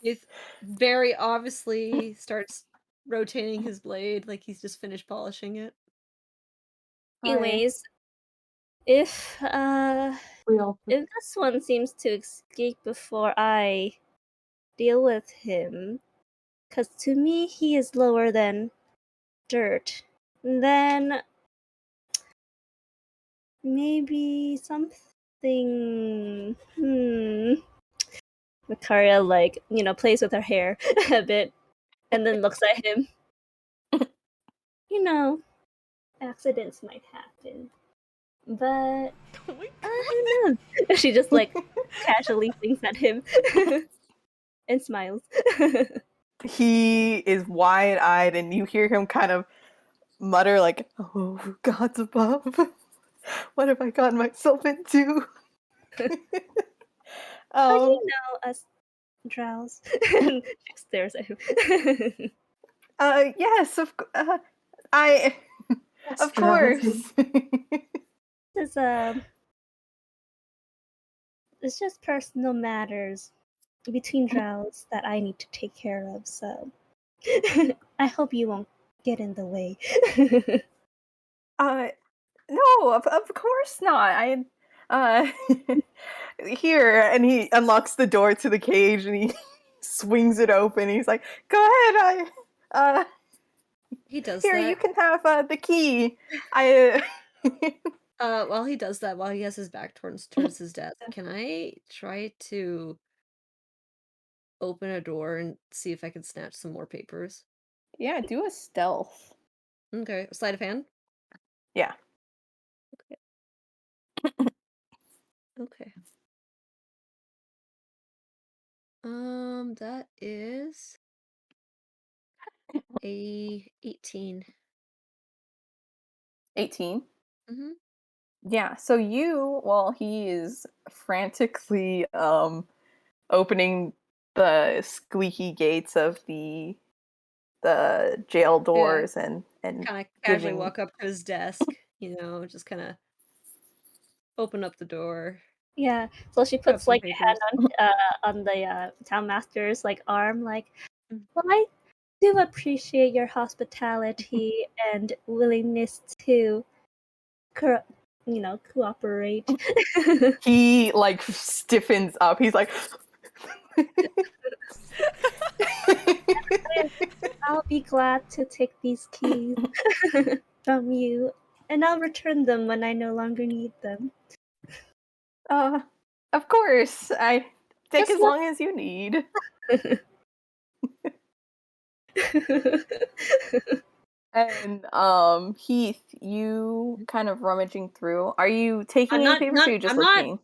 He very obviously starts rotating his blade like he's just finished polishing it. Anyways, if We all if this one seems to escape before I deal with him, because to me he is lower than dirt, then maybe something. Makaria, like, plays with her hair a bit and then looks at him. Accidents might happen, but Oh my who knows? She just like casually winks at him and smiles. he is wide-eyed, and you hear him kind of mutter like, "Oh, gods above, what have I gotten myself into?" How do you know us drows? She stares at him. Yes, I, of course. This it's just personal matters between drows that I need to take care of, so I hope you won't get in the way. No, of course not. Here, and he unlocks the door to the cage and he swings it open. He's like, "Go ahead, He does here, that. you can have the key." I While he does that, while he has his back towards his desk, can I try to open a door and see if I can snatch some more papers? Yeah, do a stealth. Okay, sleight of hand. Yeah. Okay. That is a 18. 18. Mm-hmm. Yeah, so while he is frantically opening the squeaky gates of the jail doors and Kind of casually giving walk up to his desk, just kind of open up the door. Yeah, so she Grab puts some like a hand papers. on the town master's like arm, like, Mm. well, I do appreciate your hospitality and willingness to, cooperate. he like stiffens up. He's like I'll be glad to take these keys from you, and I'll return them when I no longer need them. of course. I take Just as long as you need. And Heath, you kind of rummaging through. Are you taking any papers or are you just looking?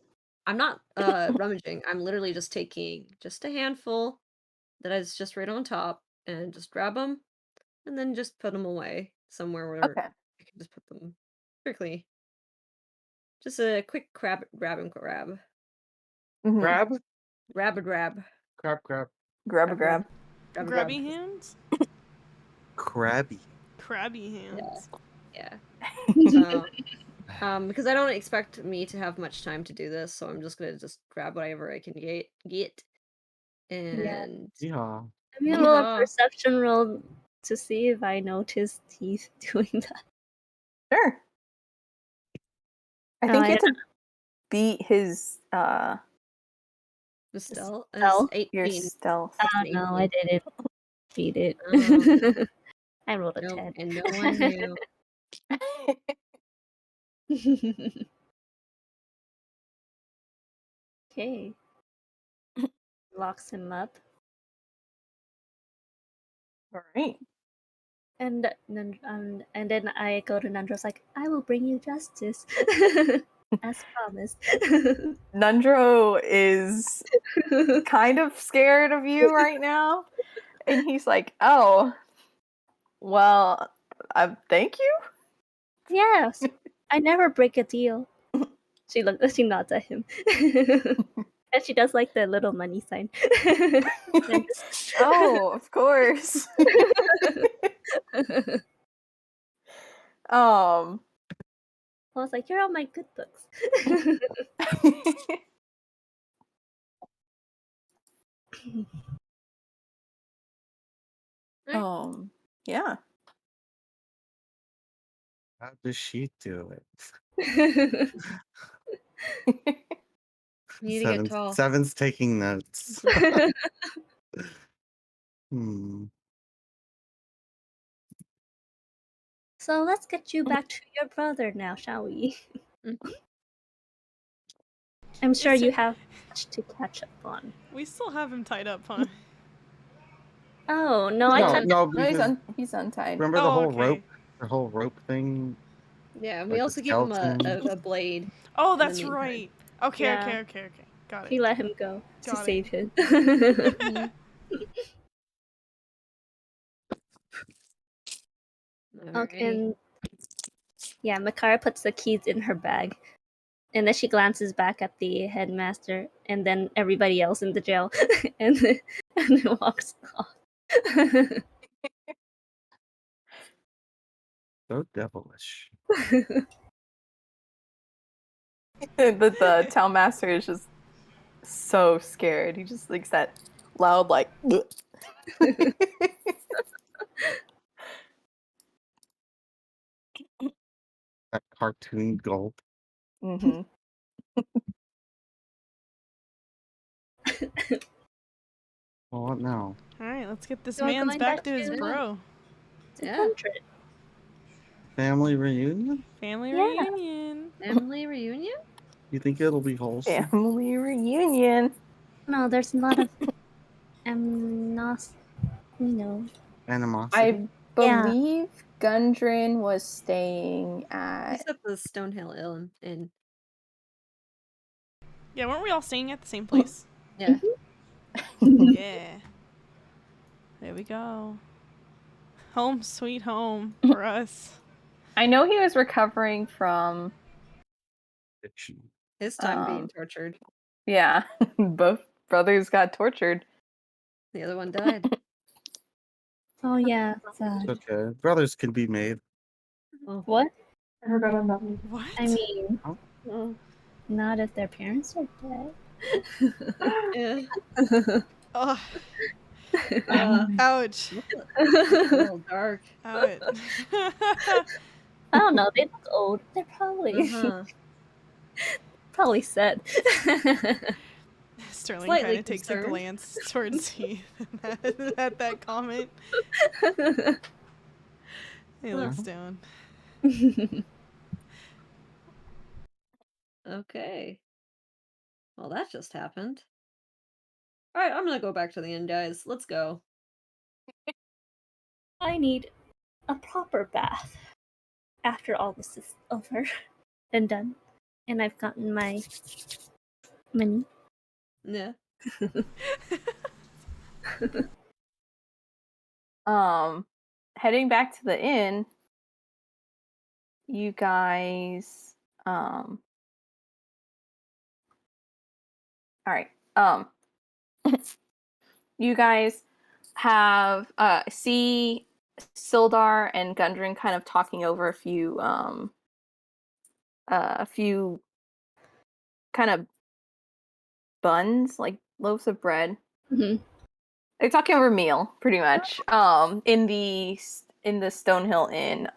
I'm not rummaging. I'm literally just taking just a handful that is just right on top and just grab them and then just put them away somewhere where Okay. I can just put them quickly. Just a quick grab and grab. Mhm. Grab? Grab a grab. Grab, grab. Grab a grab. Grab a grab. Grubby hands? Crabby. Crabby hands. Yeah. Because I don't expect me to have much time to do this, so I'm just gonna just grab whatever I can get. And Yeah. Let me roll a Yeehaw. perception roll to see if I noticed Heath doing that. Sure. I think I you have to beat his the stealth is stealth? 18. your stealth. Oh no, I didn't beat it. Oh. I rolled a No, 10. and no one knew. Okay. Locks him up. All right. And then I go to Nandra's like, I will bring you justice. As promised. Nundro is kind of scared of you right now. And he's like, "Oh, well, thank you." Yes, I never break a deal. She nods at him. And she does like the little money sign. And Oh, of course. I was like, you're on my good books. Yeah. How does she do it? You need to get tall. Seven's taking notes. So let's get you back to your brother now, shall we? I'm sure you have much to catch up on. We still have him tied up, huh? Oh, no, I tied No, No, because he's untied. remember the whole okay. rope thing? Yeah, we Like the also gave him skeleton? a blade. Oh, in the that's meantime. right. Okay, Yeah. okay. Got He it. let him go to Got it. save him. And yeah, Makara puts the keys in her bag. And then she glances back at the headmaster and then everybody else in the jail and then walks off. So devilish. The town master is just so scared. He just makes that loud like That cartoon gulp. Mm-hmm. Well, what now? Alright, let's get this So we're man's going back back to his to- bro. To Yeah. Country. Family reunion? Family Yeah. reunion. Family reunion? You think it'll be wholesome? Family reunion. No, there's a lot of Animosity? I believe Gundren was staying He's at at the Stonehill Inn. Yeah, weren't we all staying at the same place? Yeah. Yeah. There we go. Home sweet home for us. I know he was recovering from Addiction. His time being tortured. yeah, both brothers got tortured. The other one died. Oh yeah, It's sad. okay. Brothers can be made. What? I forgot on that one. What? I mean, Oh. not if their parents are dead. Yeah. Ugh. Ouch. A little dark. Ouch. I don't know. They look old. They're probably probably sad. Sterling Slightly kind of takes a concerned. glance towards Heath at that comment. He looks down. Okay. Well, that just happened. Alright, I'm gonna go back to the inn, guys. Let's go. I need a proper bath after all this is over and done, and I've gotten my money. Yeah. Heading back to the inn, you guys all right. You guys have see Sildar and Gundren kind of talking over a few kind of buns, like loaves of bread. Mhm. They're talking over a meal, pretty much. In the Stonehill Inn.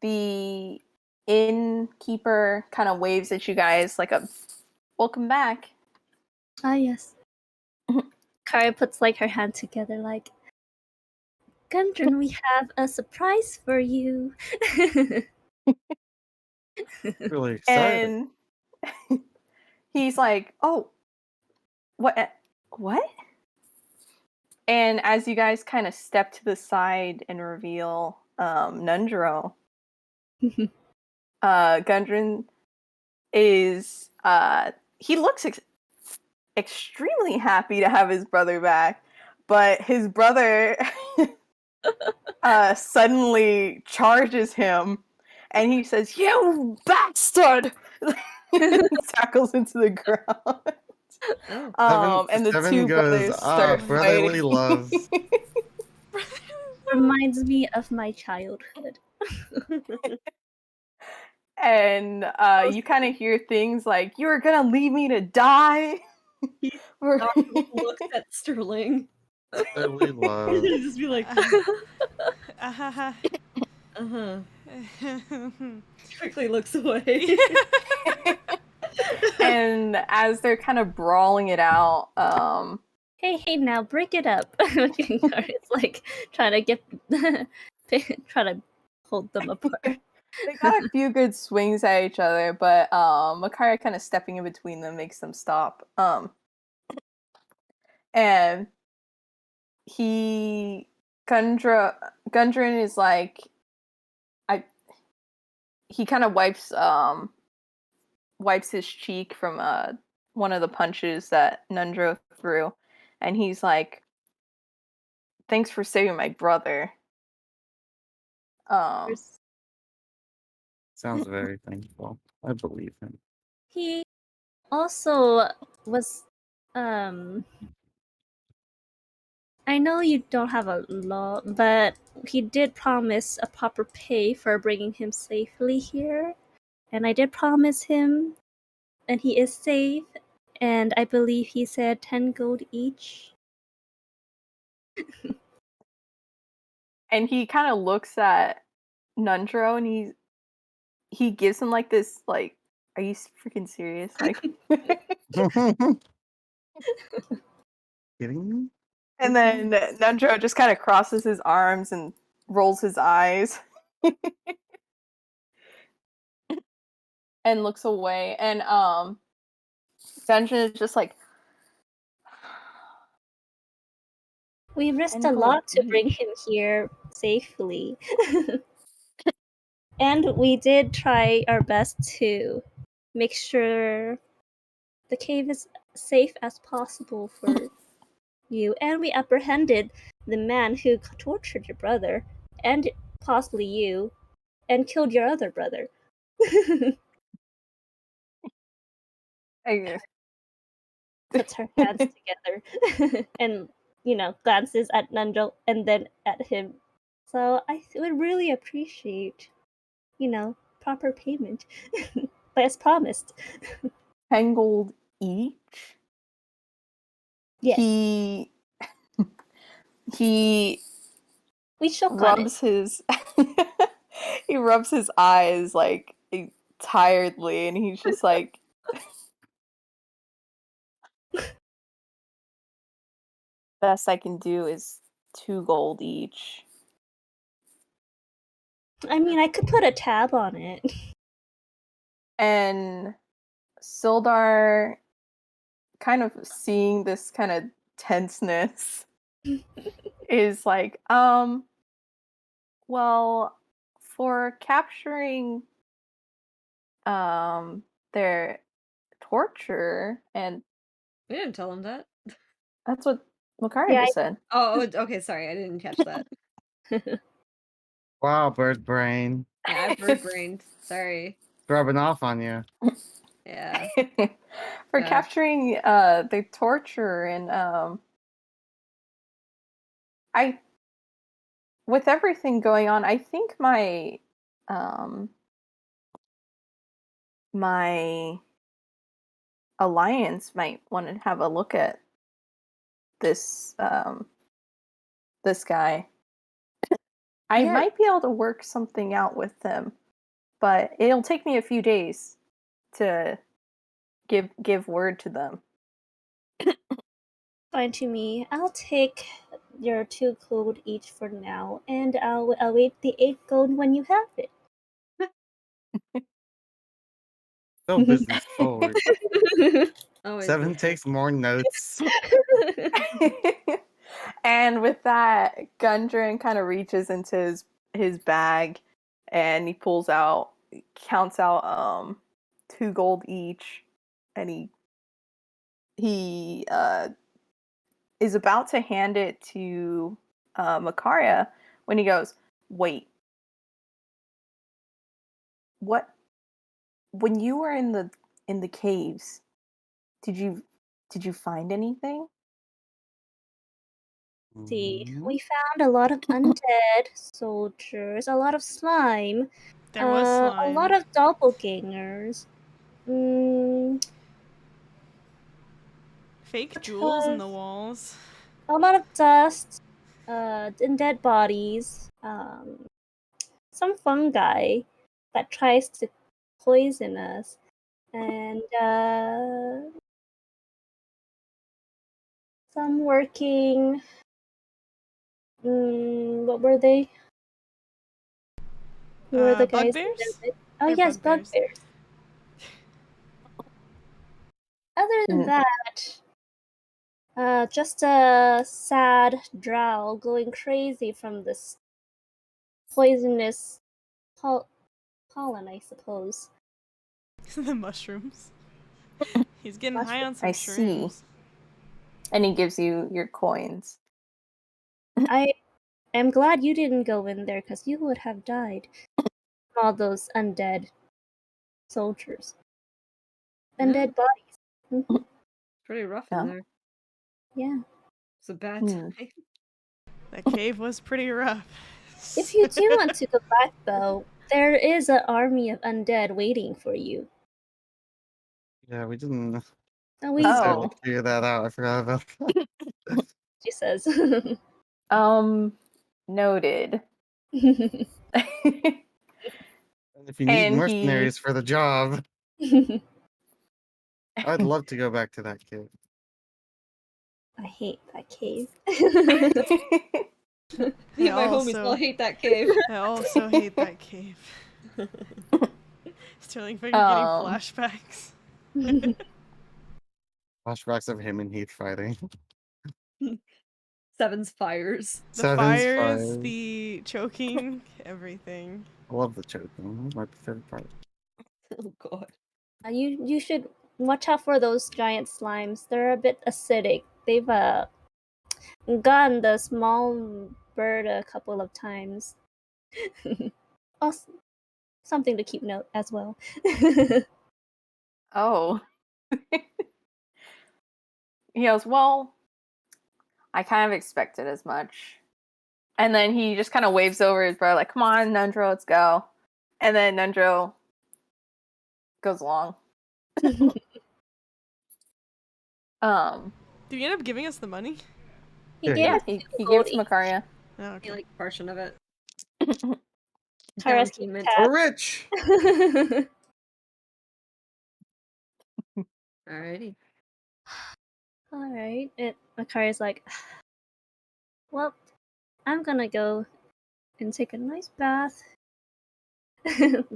The innkeeper kind of waves at you guys like a welcome back. Ah, yes. Kara puts like her hand together, like, Gundren, we have a surprise for you. Really excited. And he's like, "Oh, what?" And as you guys kind of step to the side and reveal Nundro, Gundren is he looks extremely happy to have his brother back, but his brother suddenly charges him, and he says, "You bastard!" Tackles into the ground. Oh. And the Seven two goes, brothers start brotherly fighting. love. Reminds me of my childhood. And you kind of hear things like, "You're gonna leave me to die." Or- Looks at Sterling. Brotherly love. Just be like, Uh-huh. uh-huh. Quickly looks away. and as they're kind of brawling it out, Hey, now break it up. It's like trying to get, trying to hold them apart. they got a few good swings at each other, but Makara kind of stepping in between them makes them stop. And Gundren is like, he kind of wipes his cheek from one of the punches that Nundro threw, and he's like, "Thanks for saving my brother." Sounds very thankful. I believe him. He also was, I know you don't have a law, but he did promise a proper pay for bringing him safely here. And I did promise him, and he is safe. And I believe he said 10 gold each. And he kind of looks at Nundro, and he gives him like this, like, "Are you freaking serious?" Like, Kidding me? and then Nundro just kind of crosses his arms and rolls his eyes and looks away. And Dungeon is just like, We risked a 10 gold lot to each. bring him here safely. And we did try our best to make sure the cave is safe as possible for you. And we apprehended the man who tortured your brother, and possibly you, and killed your other brother. I- Puts her hands together and, glances at Nundro and then at him. So I would really appreciate, proper payment. But as promised. 10 gold each. Yes. He We choke on it. rubs his he rubs his eyes like tiredly, and he's just like, "Best I can do is 2 gold each." I mean, I could put a tab on it. And Sildar, kind of seeing this kind of tenseness, is like, well, for capturing their torture, and We didn't tell him that. that's what Makara Yeah, just said. Oh, okay, sorry, I didn't catch that. Wow, bird brain. Yeah, I bird brained. Sorry. Rubbing off on you. Yeah. For Gosh. capturing their torture, and I, with everything going on, I think my alliance might want to have a look at this this guy. I Yeah. might be able to work something out with them, but it'll take me a few days to give word to them. fine to me. I'll take your 2 gold each for now, and I'll await the 8 gold when you have it. So business forward. Always 7 business. takes more notes. And with that, Gundren kind of reaches into his bag, and he counts out 2 gold each, and he is about to hand it to Makaria when he goes, "Wait, what? When you were in the caves, did you find anything?" See, Mhm. we found a lot of undead soldiers, a lot of slime, There was a lot slime. of doppelgangers. Mm, Fake what jewels in the was- walls. a lot of dust, and dead bodies. Some fungi that tries to poison us, and some working. What were they? Who were the guys? Bugbears? Oh They're yes, bugbears. bugbears. Other than Mm. that, just a sad drow going crazy from this poisonous pollen, I suppose. The mushrooms. He's getting high on some I see. shrooms. And he gives you your coins. I am glad you didn't go in there, because you would have died from all those undead soldiers. Undead bodies. Mhm. Pretty rough Yeah. in there. Yeah. It's a bad Hmm. time. That cave was pretty rough. If you do want to go back, though, there is an army of undead waiting for you. Yeah, we didn't And we necessarily Oh. figure that out. I forgot about that. she says. Noted. And if you need And mercenaries for the job, I'd love to go back to that kid. I hate that cave. Me and my homies all hate that cave. I also hate that cave. Sterling fucking getting flashbacks. Flashbacks of him and Heath fighting. Seven's fires. The Seven's fires, fire. the choking, everything. I love the choking. That's my favorite part. Oh god. You should watch out for those giant slimes. They're a bit acidic. They've gotten the small bird a couple of times. Also, something to keep note as well. Oh. He goes, "Well, I kind of expected as much." And then he just kind of waves over his brother, like, "Come on, Nundro, let's go." And then Nundro goes along. Did you end up giving us the money? he Yeah, gave Yeah, us he 2 gave it gold to Makaria. Oh, I okay. like a portion of it. Kara's Down keep payment. tabs. We're rich! Alrighty. Alright. Makari's like, well, I'm gonna go and take a nice bath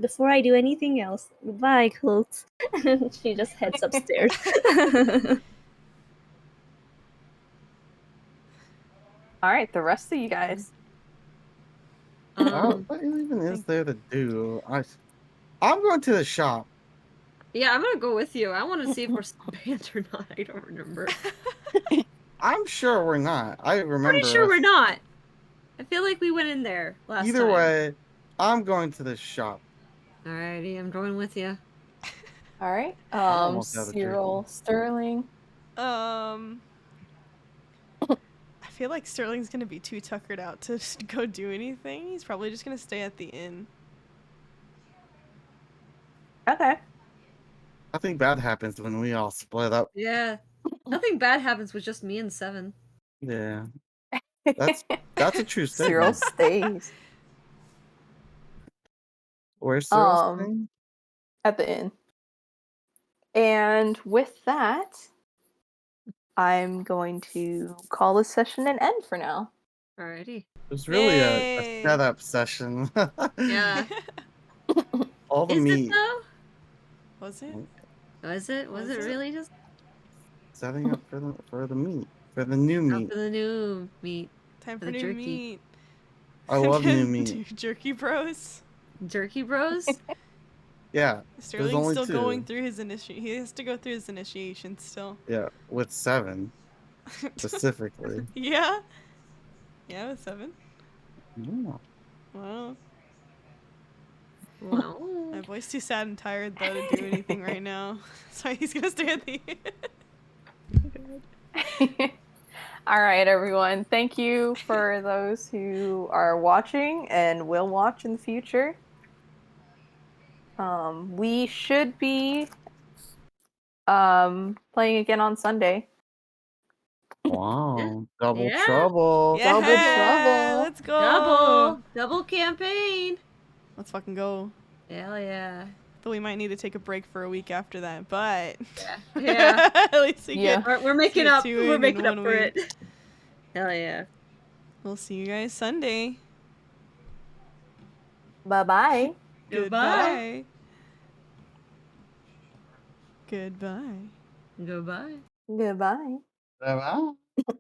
before I do anything else. Bye, clothes. She just heads upstairs. All right, the rest of you guys. What even is there to do? I'm going to the shop. Yeah, I'm gonna go with you. I want to see if we're still banned or not. I don't remember. I'm sure we're not. I remember. Pretty sure us- we're not. I feel like we went in there last Either time. way, I'm going to the shop. Alrighty, I'm going with you. All right. almost out of Cyril, jerky. Sterling. I feel like Sterling's gonna be too tuckered out to just go do anything. He's probably just gonna stay at the inn. Okay. Nothing bad happens when we all split up. Yeah. Nothing bad happens with just me and Seven. Yeah. That's a true Cyril statement. stays Where's Cyril's Um, thing? at the inn. And with that, I'm going to call this session an end for now. Alrighty. It was really a Yay. setup session. Yeah. All the Is it meat. though? Was it? Was it? Was Was it it? really just Setting up for the meat. For the new meat. for the new meat? Time For for the new jerky. meat. I love new meat. Jerky bros. Jerky bros? Yeah. Sterling's only still 2. going through his He has to go through his initiation still. Yeah, with 7. specifically. Yeah. Yeah, with 7. Yeah. Wow. Wow. My boy's too sad and tired though to do anything right now. So he's gonna stay at the All right, everyone. Thank you for those who are watching and will watch in the future. We should be playing again on Sunday. Wow. Double Yeah. trouble. Yeah, Double trouble. let's go. Double campaign. Let's fucking go. Hell yeah. Though we might need to take a break for a week after that, but Yeah. at least we Yeah. get We're making get up. 2 We're in making up 1 for week. it. Hell yeah. We'll see you guys Sunday. Bye-bye. Goodbye. Goodbye. Goodbye. Goodbye. Bye-bye.